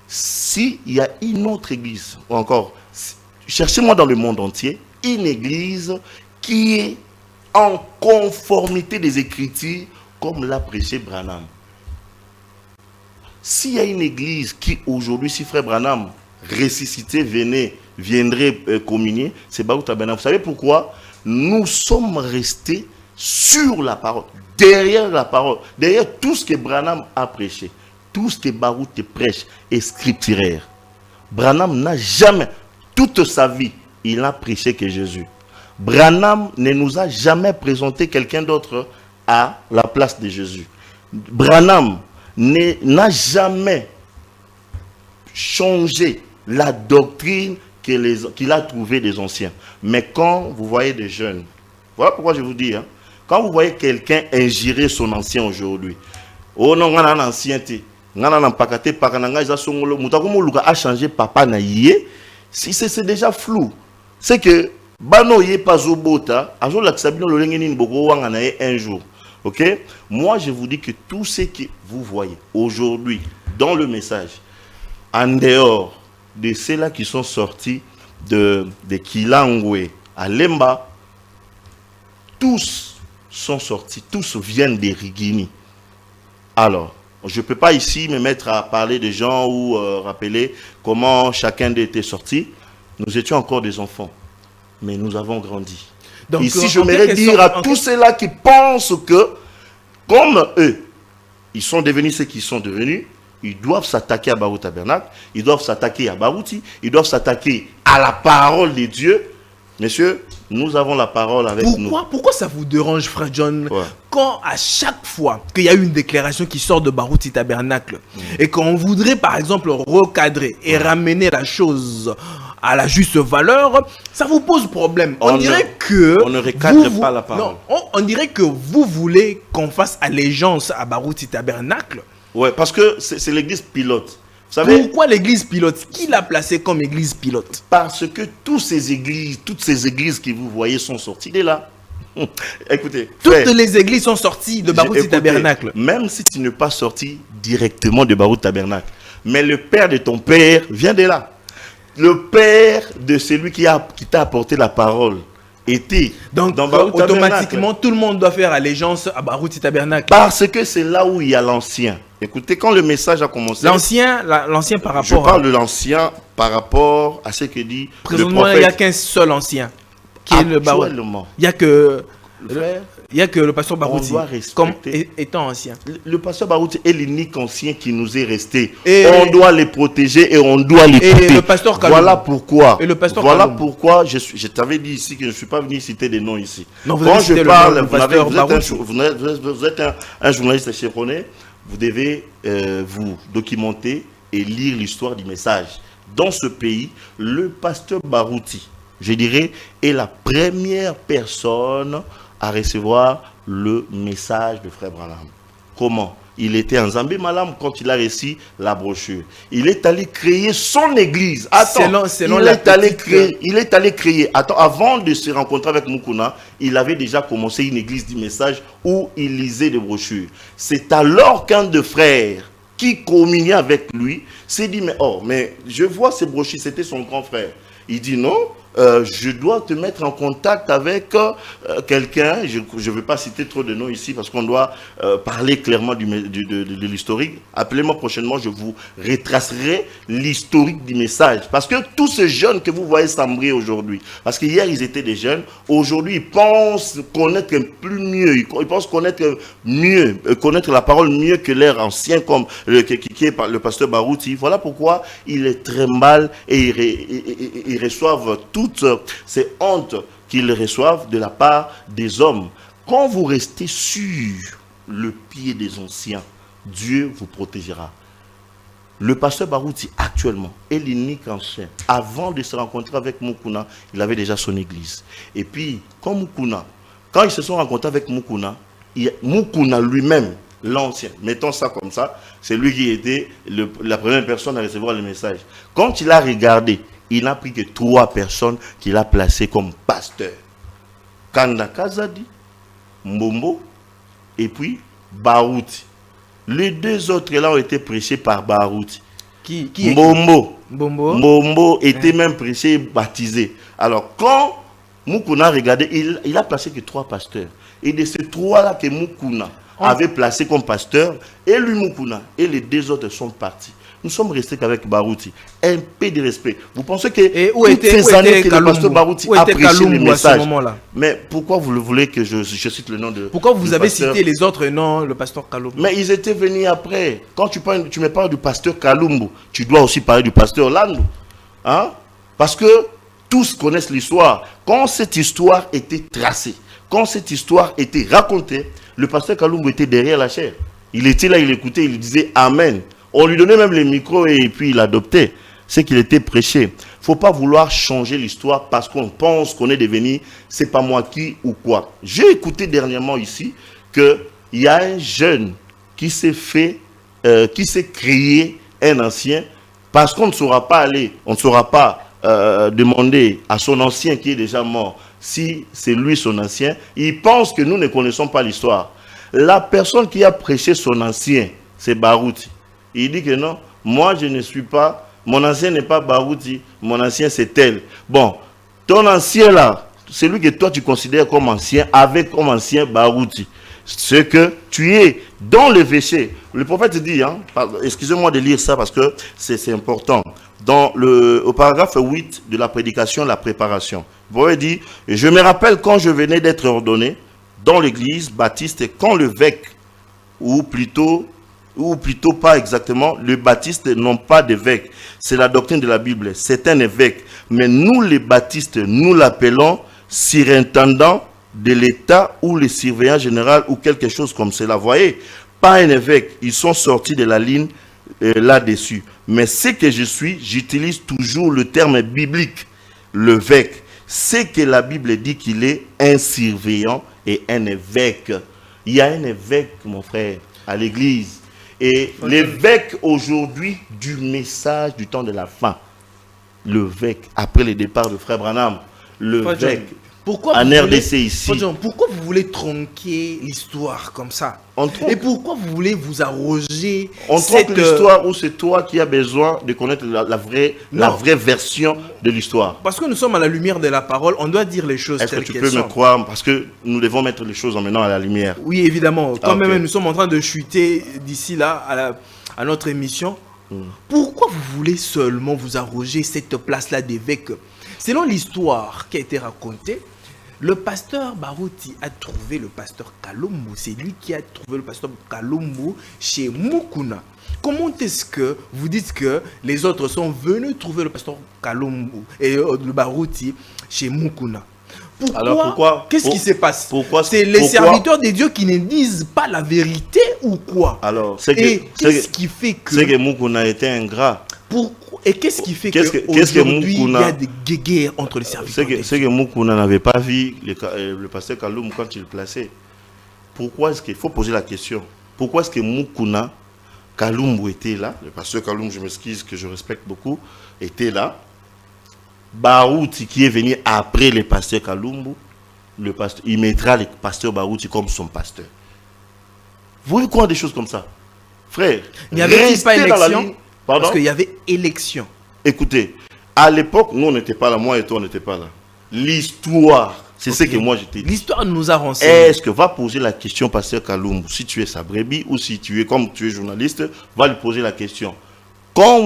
S'il y a une autre église, ou encore, cherchez-moi dans le monde entier, une église qui est en conformité des Écritures, comme l'a prêché Branham. S'il y a une église qui aujourd'hui, si frère Branham ressuscité viendrait communier, c'est Barouti Tabernacle. Vous savez pourquoi? Nous sommes restés sur la parole, derrière la parole, derrière tout ce que Branham a prêché, tout ce que Barouti prêche est scripturaire. Branham n'a jamais, toute sa vie, il n'a prêché que Jésus. Branham ne nous a jamais présenté quelqu'un d'autre à la place de Jésus. Branham n'a jamais changé la doctrine qu'il a trouvée des anciens. Mais quand vous voyez des jeunes, voilà pourquoi je vous dis, quand vous voyez quelqu'un ingérer son ancien aujourd'hui, oh non, on a un ancien, on a un pakate, a changé papa na yé, c'est déjà flou. C'est que Bano yé pas au bota, un jour l'axabino le lengeni boko wanganae un jour. Ok? Moi je vous dis que tout ce que vous voyez aujourd'hui dans le message, en dehors de ceux-là qui sont sortis de Kilangwe à Lemba, tous sont sortis, tous viennent de Rigini. Alors, je ne peux pas ici me mettre à parler de gens ou rappeler comment chacun d'eux était sorti. Nous étions encore des enfants. Mais nous avons grandi. Donc, ici, je voudrais dire à tous ceux-là qui pensent que, comme eux, ils sont devenus ce qu'ils sont devenus, ils doivent s'attaquer à Barouti Tabernacle, ils doivent s'attaquer à Barouti, ils doivent s'attaquer à la parole de Dieu. Messieurs, nous avons la parole avec nous. Pourquoi ça vous dérange, frère John, quand à chaque fois qu'il y a une déclaration qui sort de Barouti Tabernacle et qu'on voudrait, par exemple, recadrer et ramener la chose à la juste valeur, ça vous pose problème. On dirait que on ne recadre pas la parole. Non, on dirait que vous voulez qu'on fasse allégeance à Barouti Tabernacle. Oui, parce que c'est l'église pilote. Vous savez, pourquoi l'église pilote? Qui l'a placé comme église pilote? Parce que toutes ces églises que vous voyez sont sorties de là. Écoutez, toutes les églises sont sorties de Barouti Tabernacle. Même si tu n'es pas sorti directement de Barouti Tabernacle, mais le père de ton père vient de là. Le père de celui qui t'a apporté la parole était donc dans Barouti automatiquement tout le monde doit faire allégeance à Barouti Tabernacle. Parce que c'est là où il y a l'ancien. Écoutez, quand le message a commencé, l'ancien par rapport, je parle de l'ancien par rapport à ce que dit présentement, le prophète. Il n'y a qu'un seul ancien qui est le Barouti. Il n'y a que frère, Il n'y a que le pasteur on Barouti, doit comme respecter. étant ancien. Le pasteur Barouti est l'unique ancien qui nous est resté. Et- on doit les protéger et on doit l'écouter. le pasteur Kalou. Voilà pourquoi. Et le pasteur Voilà Kalou. pourquoi je t'avais dit ici que je ne suis pas venu citer des noms ici. Non, vous Quand avez je cité le parle, nom du vous, avez- pasteur vous êtes, un, Barouti. vous êtes un journaliste chevronné, vous devez vous documenter et lire l'histoire du message. Dans ce pays, le pasteur Barouti, je dirais, est la première personne à recevoir le message de Frère Branham. Comment? Il était en Zambie Malam quand il a reçu la brochure. Il est allé créer son église. Attends, Selon il, la est allé petite- créer, il est allé créer. Attends, avant de se rencontrer avec Mukuna, il avait déjà commencé une église du message où il lisait des brochures. C'est alors qu'un de frères qui communiait avec lui s'est dit, mais je vois ces brochures, c'était son grand frère. Il dit non. Je dois te mettre en contact avec quelqu'un, je ne veux pas citer trop de noms ici parce qu'on doit parler clairement de l'historique. Appelez-moi prochainement, je vous retracerai l'historique du message. Parce que tous ces jeunes que vous voyez s'embrer aujourd'hui, parce qu'hier ils étaient des jeunes, aujourd'hui ils pensent connaître plus mieux, ils pensent connaître mieux, connaître la parole mieux que l'air ancien comme qui est le pasteur Barouti. Voilà pourquoi il est très mal et ils reçoivent toutes ces hontes qu'ils reçoivent de la part des hommes. Quand vous restez sur le pied des anciens, Dieu vous protégera. Le pasteur Barouti, actuellement, est l'unique ancien. Avant de se rencontrer avec Mukuna, il avait déjà son église. Et puis, quand ils se sont rencontrés avec Mukuna, Mukuna lui-même, l'ancien, mettons ça comme ça, c'est lui qui était la première personne à recevoir le message. Quand il a regardé, il n'a pris que 3 personnes qu'il a placées comme pasteurs. Kanda Kazadi, Mbombo et puis Barouti. Les 2 autres là ont été prêchés par Barouti. Qui est Mbombo. Bombo. Mbombo était même prêché et baptisé. Alors quand Mukuna a regardé, il a placé que 3 pasteurs. Et de ces 3 là que Mukuna avait placé comme pasteur, et lui Mukuna et les 2 autres sont partis. Nous sommes restés qu'avec Barouti. Un peu de respect. Vous pensez que toutes ces années que le pasteur Barouti a prêché le message. Mais pourquoi vous voulez que je cite le nom de... Pourquoi vous avez cité les autres noms, le pasteur Kalumbu? Mais ils étaient venus après. Quand tu me parles du pasteur Kalumbu, tu dois aussi parler du pasteur Landu. Hein? Parce que tous connaissent l'histoire. Quand cette histoire était tracée, quand cette histoire était racontée, le pasteur Kalumbu était derrière la chair. Il était là, il écoutait, il disait Amen. On lui donnait même les micros et puis il adoptait ce qu'il était prêché. Il ne faut pas vouloir changer l'histoire parce qu'on pense qu'on est devenu, c'est pas moi qui ou quoi. J'ai écouté dernièrement ici qu'il y a un jeune qui s'est créé un ancien parce qu'on ne saura pas aller, on ne saura pas demander à son ancien qui est déjà mort si c'est lui son ancien. Il pense que nous ne connaissons pas l'histoire. La personne qui a prêché son ancien, c'est Barouti. Il dit que non, moi je ne suis pas, mon ancien n'est pas Barouti, mon ancien c'est tel. Bon, ton ancien là, celui que toi tu considères comme ancien, avec comme ancien Barouti. Ce que tu es dans le péché. Le prophète dit, hein, excusez-moi de lire ça parce que c'est important. Au paragraphe 8 de la prédication, la préparation. Le prophète dit, je me rappelle quand je venais d'être ordonné dans l'église baptiste, quand l'évêque, ou plutôt pas exactement, les baptistes n'ont pas d'évêque. C'est la doctrine de la Bible, c'est un évêque. Mais nous les baptistes, nous l'appelons surintendant de l'État ou le surveillant général ou quelque chose comme cela. Vous voyez, pas un évêque, ils sont sortis de la ligne là-dessus. Mais ce que je suis, j'utilise toujours le terme biblique, l'évêque. C'est que la Bible dit qu'il est un surveillant et un évêque. Il y a un évêque, mon frère, à l'église. Et l'évêque aujourd'hui du message du temps de la fin, l'évêque, après le départ de Frère Branham, l'évêque, en RDC ici. Pourquoi vous voulez tronquer l'histoire comme ça? Et pourquoi vous voulez vous arroger tronque l'histoire où c'est toi qui as besoin de connaître la vraie version de l'histoire. Parce que nous sommes à la lumière de la parole, on doit dire les choses telles qu'elles sont. Est-ce que tu peux me croire? Parce que nous devons mettre les choses maintenant à la lumière. Oui, évidemment. Quand même, nous sommes en train de chuter d'ici là à notre émission. Pourquoi vous voulez seulement vous arroger cette place-là d'évêque? Selon l'histoire qui a été racontée, Le pasteur Barouti a trouvé le pasteur Kalumbu. C'est lui qui a trouvé le pasteur Kalumbu chez Mukuna. Comment est-ce que vous dites que les autres sont venus trouver le pasteur Kalumbu et le Barouti chez Mukuna? Pourquoi Qu'est-ce qui se passe? C'est les pourquoi serviteurs de Dieu qui ne disent pas la vérité ou quoi? Alors, qu'est-ce qui fait que... C'est que Mukuna était ingrat. Et qu'est-ce qui fait qu'aujourd'hui, il y a des guerres entre les serviteurs de Dieu? C'est que Mukuna n'avait pas vu le pasteur Kalumbu quand il le plaçait. Pourquoi est-ce qu'il faut poser la question? Pourquoi est-ce que Mukuna, Kalumbu était là? Le pasteur Kalumbu, je m'excuse, que je respecte beaucoup, était là. Barouti qui est venu après le pasteur Kalumbu, il mettra le pasteur Barouti comme son pasteur. Vous voyez quoi des choses comme ça? Frère, il n'y avait pas élection. Pardon? Parce qu'il y avait élection. Écoutez, à l'époque, nous on n'était pas là, moi et toi on n'était pas là. L'histoire, c'est ce que moi j'étais dit. L'histoire nous a renseigné. Est-ce que va poser la question pasteur Kalumbu, si tu es sa brebis ou si tu es comme tu es journaliste, va lui poser la question. Quand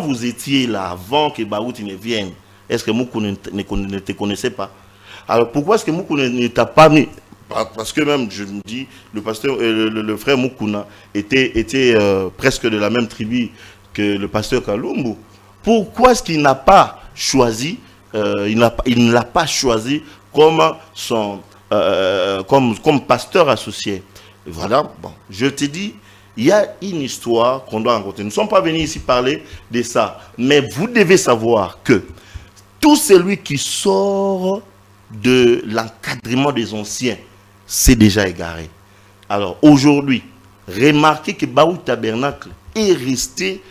vous étiez là avant que Barouti ne vienne, est-ce que Moukou ne te connaissait pas? Alors pourquoi est-ce que Moukou ne t'a pas mis? Parce que même, je me dis, le pasteur, le frère Mukuna était presque de la même tribu que le pasteur Kalumbu. Pourquoi est-ce qu'il n'a pas choisi, il ne l'a pas choisi comme pasteur associé? Voilà, bon, je te dis, il y a une histoire qu'on doit raconter. Nous ne sommes pas venus ici parler de ça, mais vous devez savoir que tout celui qui sort de l'encadrement des anciens, c'est déjà égaré. Alors aujourd'hui, remarquez que Baou Tabernacle est resté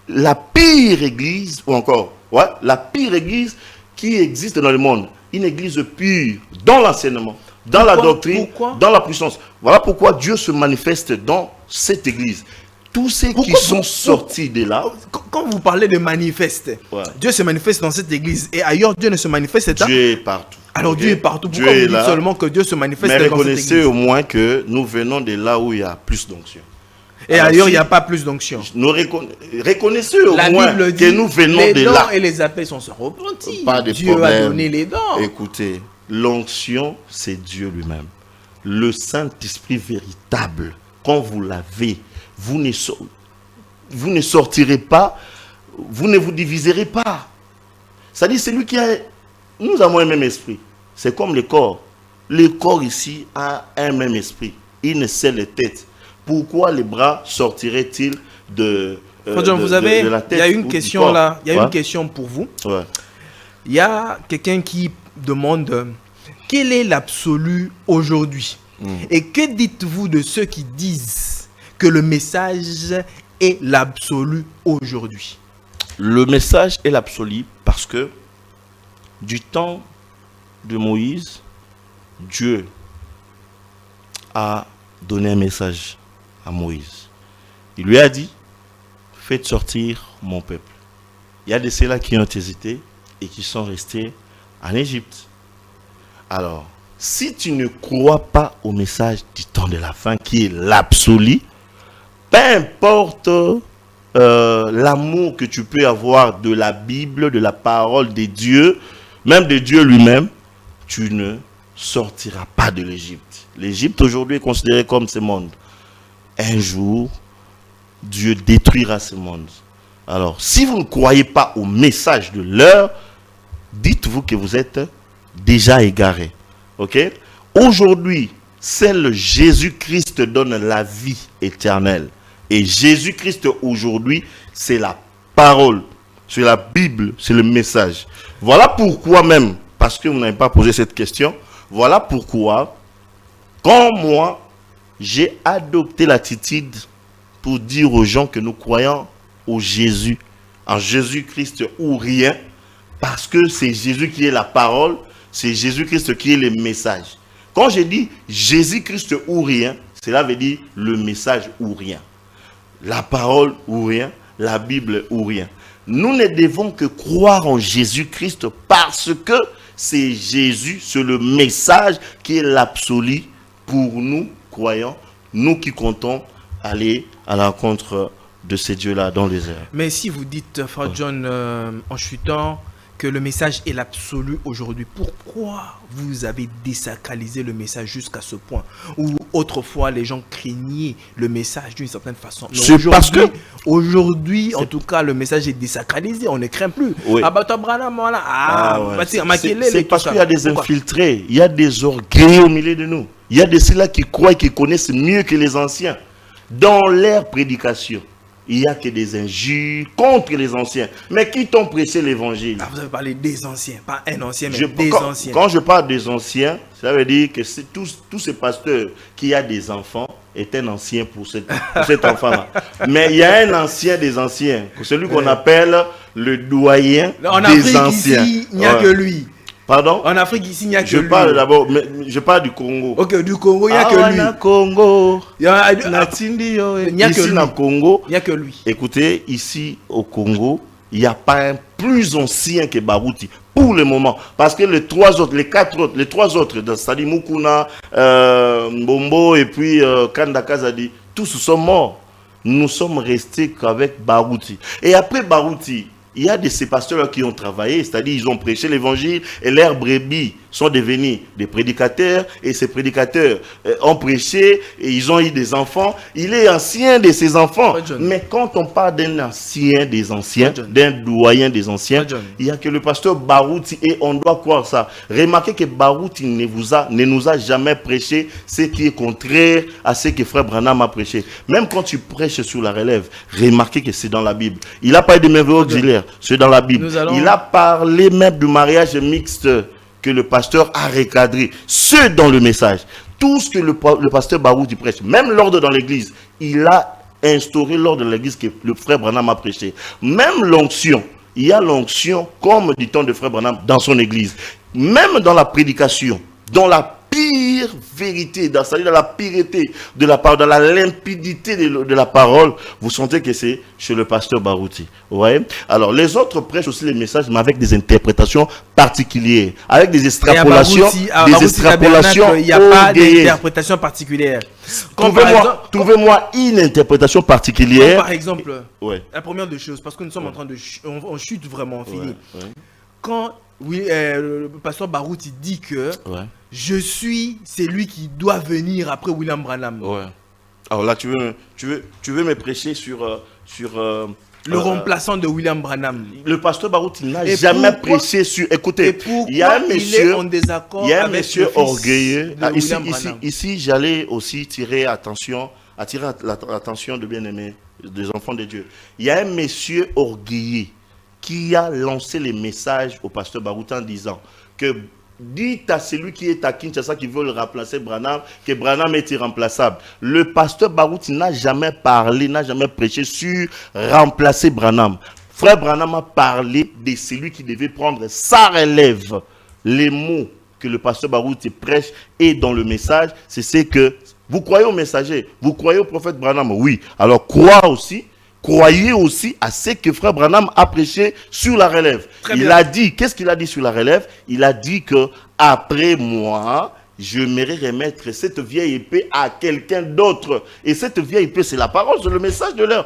la pire église, ou encore, la pire église qui existe dans le monde. Une église pure dans l'enseignement, dans la doctrine, dans la puissance. Voilà pourquoi Dieu se manifeste dans cette église. Tous ceux qui sont sortis de là... Quand vous parlez de manifeste, Dieu se manifeste dans cette église et ailleurs Dieu ne se manifeste pas. Dieu est partout. Alors Dieu est partout. Pourquoi vous dites seulement que Dieu se manifeste dans cette église? Mais reconnaissez au moins que nous venons de là où il y a plus d'onction. Et alors, ailleurs il n'y a pas plus d'onction. Reconnaissez au moins que nous venons de là. Les dons et les appels sont repentis. Pas de Dieu problème. a donné les dons. Écoutez, l'onction c'est Dieu lui-même. Le Saint-Esprit véritable, quand vous l'avez, vous ne sortirez pas, vous ne vous diviserez pas. C'est-à-dire, c'est lui qui a... Nous avons un même esprit. C'est comme le corps. Le corps ici a un même esprit. Une seule tête. Pourquoi les bras sortiraient-ils de la tête? Il y a une question là. Il y a une question pour vous. Il y a quelqu'un qui demande quel est l'absolu aujourd'hui? Et que dites-vous de ceux qui disent que le message est l'absolu aujourd'hui? Le message est l'absolu parce que du temps de Moïse, Dieu a donné un message à Moïse. Il lui a dit, faites sortir mon peuple. Il y a de ceux-là qui ont hésité et qui sont restés en Égypte. Alors, si tu ne crois pas au message du temps de la fin qui est l'absolu, peu importe l'amour que tu peux avoir de la Bible, de la parole de Dieu, même de Dieu lui-même, tu ne sortiras pas de l'Égypte. L'Égypte aujourd'hui est considérée comme ce monde. Un jour, Dieu détruira ce monde. Alors, si vous ne croyez pas au message de l'heure, dites-vous que vous êtes déjà égaré. Ok? Aujourd'hui, seul Jésus-Christ donne la vie éternelle. Et Jésus-Christ aujourd'hui, c'est la parole, c'est la Bible, c'est le message. Voilà pourquoi même, parce que vous n'avez pas posé cette question, voilà pourquoi, quand moi, j'ai adopté l'attitude pour dire aux gens que nous croyons au Jésus, en Jésus-Christ ou rien, parce que c'est Jésus qui est la parole, c'est Jésus-Christ qui est le message. Quand j'ai dit Jésus-Christ ou rien, cela veut dire le message ou rien. La parole ou rien, la Bible ou rien. Nous ne devons que croire en Jésus-Christ parce que c'est Jésus, c'est le message qui est l'absolu pour nous, croyants, nous qui comptons aller à la rencontre de ces dieux-là dans les airs. Mais si vous dites, Frère John, en chutant, que le message est l'absolu aujourd'hui. Pourquoi vous avez désacralisé le message jusqu'à ce point où autrefois les gens craignaient le message d'une certaine façon? C'est parce que aujourd'hui, en tout cas, le message est désacralisé. On ne craint plus. Oui. Ah bah toi, Branham, voilà. Ouais. C'est C'est parce qu'il y a des infiltrés, il y a des orgueils au milieu de nous. Il y a de ceux-là qui croient et qui connaissent mieux que les anciens. Dans leur prédication, il n'y a que des injures contre les anciens. Mais qui t'ont prêché l'évangile? Vous avez parlé des anciens, pas un ancien, mais anciens. Quand je parle des anciens, ça veut dire que tous ces pasteurs qui ont des enfants est un ancien pour cet enfant-là. Mais il y a un ancien des anciens, celui qu'on appelle le doyen des anciens. Ici, il n'y a que lui. Pardon? En Afrique, ici, il n'y a que lui. Je parle du Congo. Ok, du Congo, il n'y a que lui. Congo. Il n'y a Ici, au Congo, il n'y a que lui. Écoutez, ici au Congo, il n'y a pas un plus ancien que Barouti pour le moment. Parce que les trois autres, c'est-à-dire Mukuna, Mbombo et puis Kanda Kazadi, tous sont morts. Nous sommes restés qu'avec Barouti. Et après Barouti, il y a de ces pasteurs qui ont travaillé, c'est-à-dire ils ont prêché l'évangile et leurs brebis sont devenus des prédicateurs et ces prédicateurs ont prêché et ils ont eu des enfants. Il est ancien de ses enfants. Mais quand on parle d'un ancien des anciens, d'un doyen des anciens, il n'y a que le pasteur Barouti et on doit croire ça. Remarquez que Barouti ne nous a jamais prêché ce qui est contraire à ce que frère Branham a prêché. Même quand tu prêches sur la relève, remarquez que c'est dans la Bible. Il n'a pas eu de merveilleux auxiliaires, c'est dans la Bible. Il a parlé même du mariage mixte que le pasteur a recadré, ce dans le message. Tout ce que le pasteur Barouti prêche, même l'ordre dans l'église, il a instauré l'ordre de l'église que le frère Branham a prêché. Même l'onction, il y a l'onction comme du temps de frère Branham dans son église. Même dans la prédication, dans la pire vérité, dans la pureté de la parole, dans la limpidité de la parole, vous sentez que c'est chez le pasteur Barouti. Ouais. Alors, les autres prêchent aussi les messages, mais avec des interprétations particulières, avec des extrapolations. Il n'y a pas d'interprétation particulière. Trouvez-moi une interprétation particulière. Par exemple, la première des choses, parce que nous sommes en train de on chute vraiment, fini. Quand le pasteur Barouti dit que je suis celui qui doit venir après William Branham. Alors là, tu veux me prêcher sur le remplaçant de William Branham. Le pasteur Barouti n'a jamais prêché sur. Écoutez, il y a un monsieur, orgueilleux. Ici, j'allais aussi attirer l'attention de bien-aimés, des enfants de Dieu. Il y a un monsieur orgueilleux qui a lancé les messages au pasteur Barouti en disant que dites à celui qui est à Kinshasa qui veut le remplacer Branham, que Branham est irremplaçable. Le pasteur Barouti n'a jamais parlé, n'a jamais prêché sur remplacer Branham. Frère Branham a parlé de celui qui devait prendre sa relève. Les mots que le pasteur Barouti prêche et dans le message, c'est ce que vous croyez au messager, vous croyez au prophète Branham, oui. Alors croyez aussi à ce que frère Branham a prêché sur la relève. Il a dit, qu'est-ce qu'il a dit sur la relève? Il a dit que après moi, je m'aimerais remettre cette vieille épée à quelqu'un d'autre. Et cette vieille épée, c'est la parole, c'est le message de l'heure.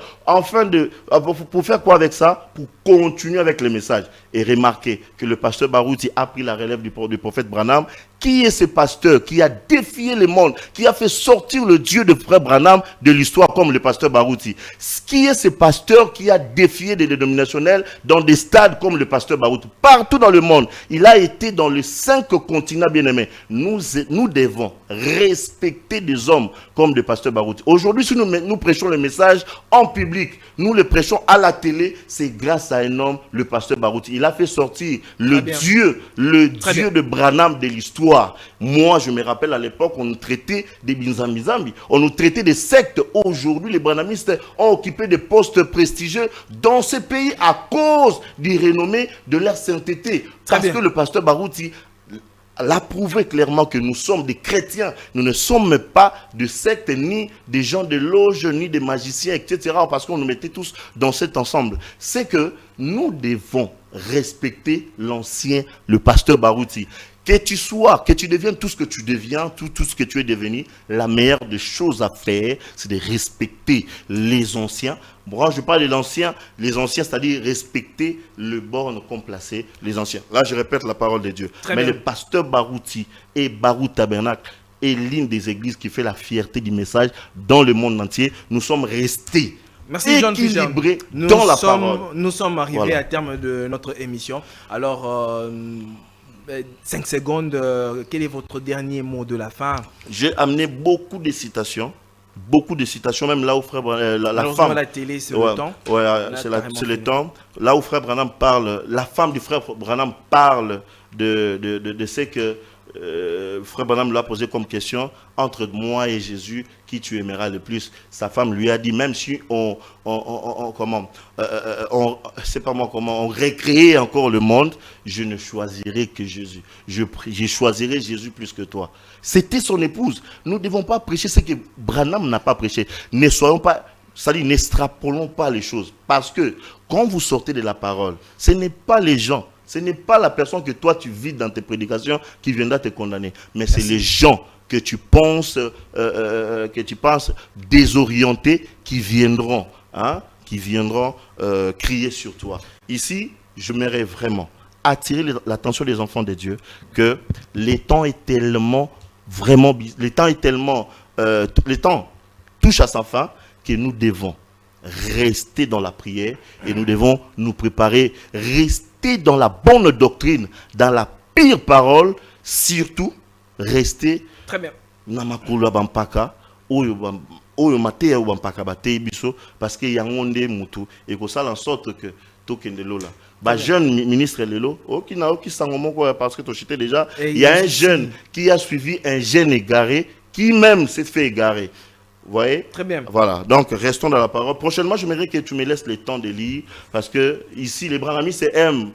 Pour faire quoi avec ça? Pour continuer avec le message. Et remarquez que le pasteur Barouti a pris la relève du prophète Branham. Qui est ce pasteur qui a défié le monde, qui a fait sortir le Dieu de frère Branham de l'histoire comme le pasteur Barouti? Qui est ce pasteur qui a défié des dénominationnels dans des stades comme le pasteur Barouti? Partout dans le monde, il a été dans les 5 continents bien-aimés. Nous devons respecter des hommes comme le pasteur Barouti. Aujourd'hui, si nous prêchons le message en public, nous le prêchons à la télé, c'est grâce à un homme, le pasteur Barouti. Il a fait sortir le Dieu de Branham de l'histoire. Moi, je me rappelle à l'époque, on nous traitait des Binzambizambi, on nous traitait des sectes. Aujourd'hui, les branhamistes ont occupé des postes prestigieux dans ces pays à cause du renommée de leur sainteté. Parce que le pasteur Barouti l'a prouvé clairement que nous sommes des chrétiens. Nous ne sommes pas de sectes, ni des gens de loge, ni des magiciens, etc. Parce qu'on nous mettait tous dans cet ensemble. C'est que nous devons respecter l'ancien, le pasteur Barouti. que tu deviennes tout ce que tu deviens, tout ce que tu es devenu, la meilleure des choses à faire, c'est de respecter les anciens. Bon, je parle de les anciens, c'est-à-dire respecter le borne qu'ont placé les anciens. Là, je répète la parole de Dieu. Très Mais bien. le pasteur Barouti et Barou Tabernacle est l'une des églises qui fait la fierté du message dans le monde entier. Nous sommes restés Merci John Fischer. équilibrés dans la parole. Nous sommes arrivés Voilà. à terme de notre émission. Alors, 5 secondes, quel est votre dernier mot de la fin? J'ai amené beaucoup de citations, même là où frère la Malheureusement, femme. la télé, c'est Ouais, le temps. ouais, On a c'est carrément le fini. temps. Là où frère Branham parle, la femme du frère Branham parle de ce que frère Branham lui a posé comme question: entre moi et Jésus, qui tu aimeras le plus? Sa femme lui a dit, même si on récréait encore le monde, je ne choisirai que Jésus. Je choisirai Jésus plus que toi. C'était son épouse. Nous ne devons pas prêcher ce que Branham n'a pas prêché. Ne soyons pas, c'est-à-dire n'extrapolons pas les choses. Parce que quand vous sortez de la parole, ce n'est pas les gens, ce n'est pas la personne que toi tu vis dans tes prédications qui viendra te condamner, mais c'est les gens que tu penses désorientés qui viendront crier sur toi. Ici, je m'aimerais vraiment attirer l'attention des enfants de Dieu que le temps est tellement le temps touche à sa fin, que nous devons rester dans la prière et nous devons nous préparer, rester dans la bonne doctrine, dans la pire parole, surtout rester Très bien. namakula bampaka oyo mateya bampaka batei biso parce que yango nde mutu et que ça en sorte que tokende lola ba jeune ministre lelo oki sango moko parce que to chité déjà il y a un jeune qui a suivi un jeune égaré qui même s'est fait égarer. Vous voyez? Très bien. Voilà, donc restons dans la parole. Prochainement, j'aimerais que tu me laisses le temps de lire, parce que ici, les Branhamistes aiment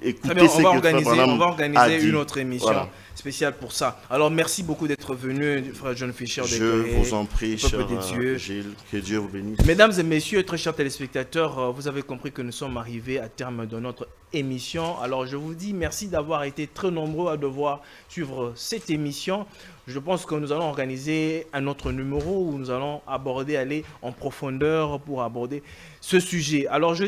écouter Très bien, ce on va que Frère Branham a organiser dit. une autre émission Voilà. spéciale pour ça. Alors, merci beaucoup d'être venu, frère John Fischer. Je vous en prie, cher peuple de Dieu. Gilles, que Dieu vous bénisse. Mesdames et messieurs, très chers téléspectateurs, vous avez compris que nous sommes arrivés à terme de notre émission. Alors je vous dis merci d'avoir été très nombreux à devoir suivre cette émission. Je pense que nous allons organiser un autre numéro où nous allons aller en profondeur pour aborder ce sujet. Alors je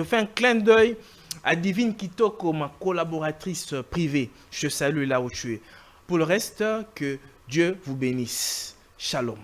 fais un clin d'œil à Divine Kitoko, ma collaboratrice privée. Je te salue là où tu es. Pour le reste, que Dieu vous bénisse. Shalom.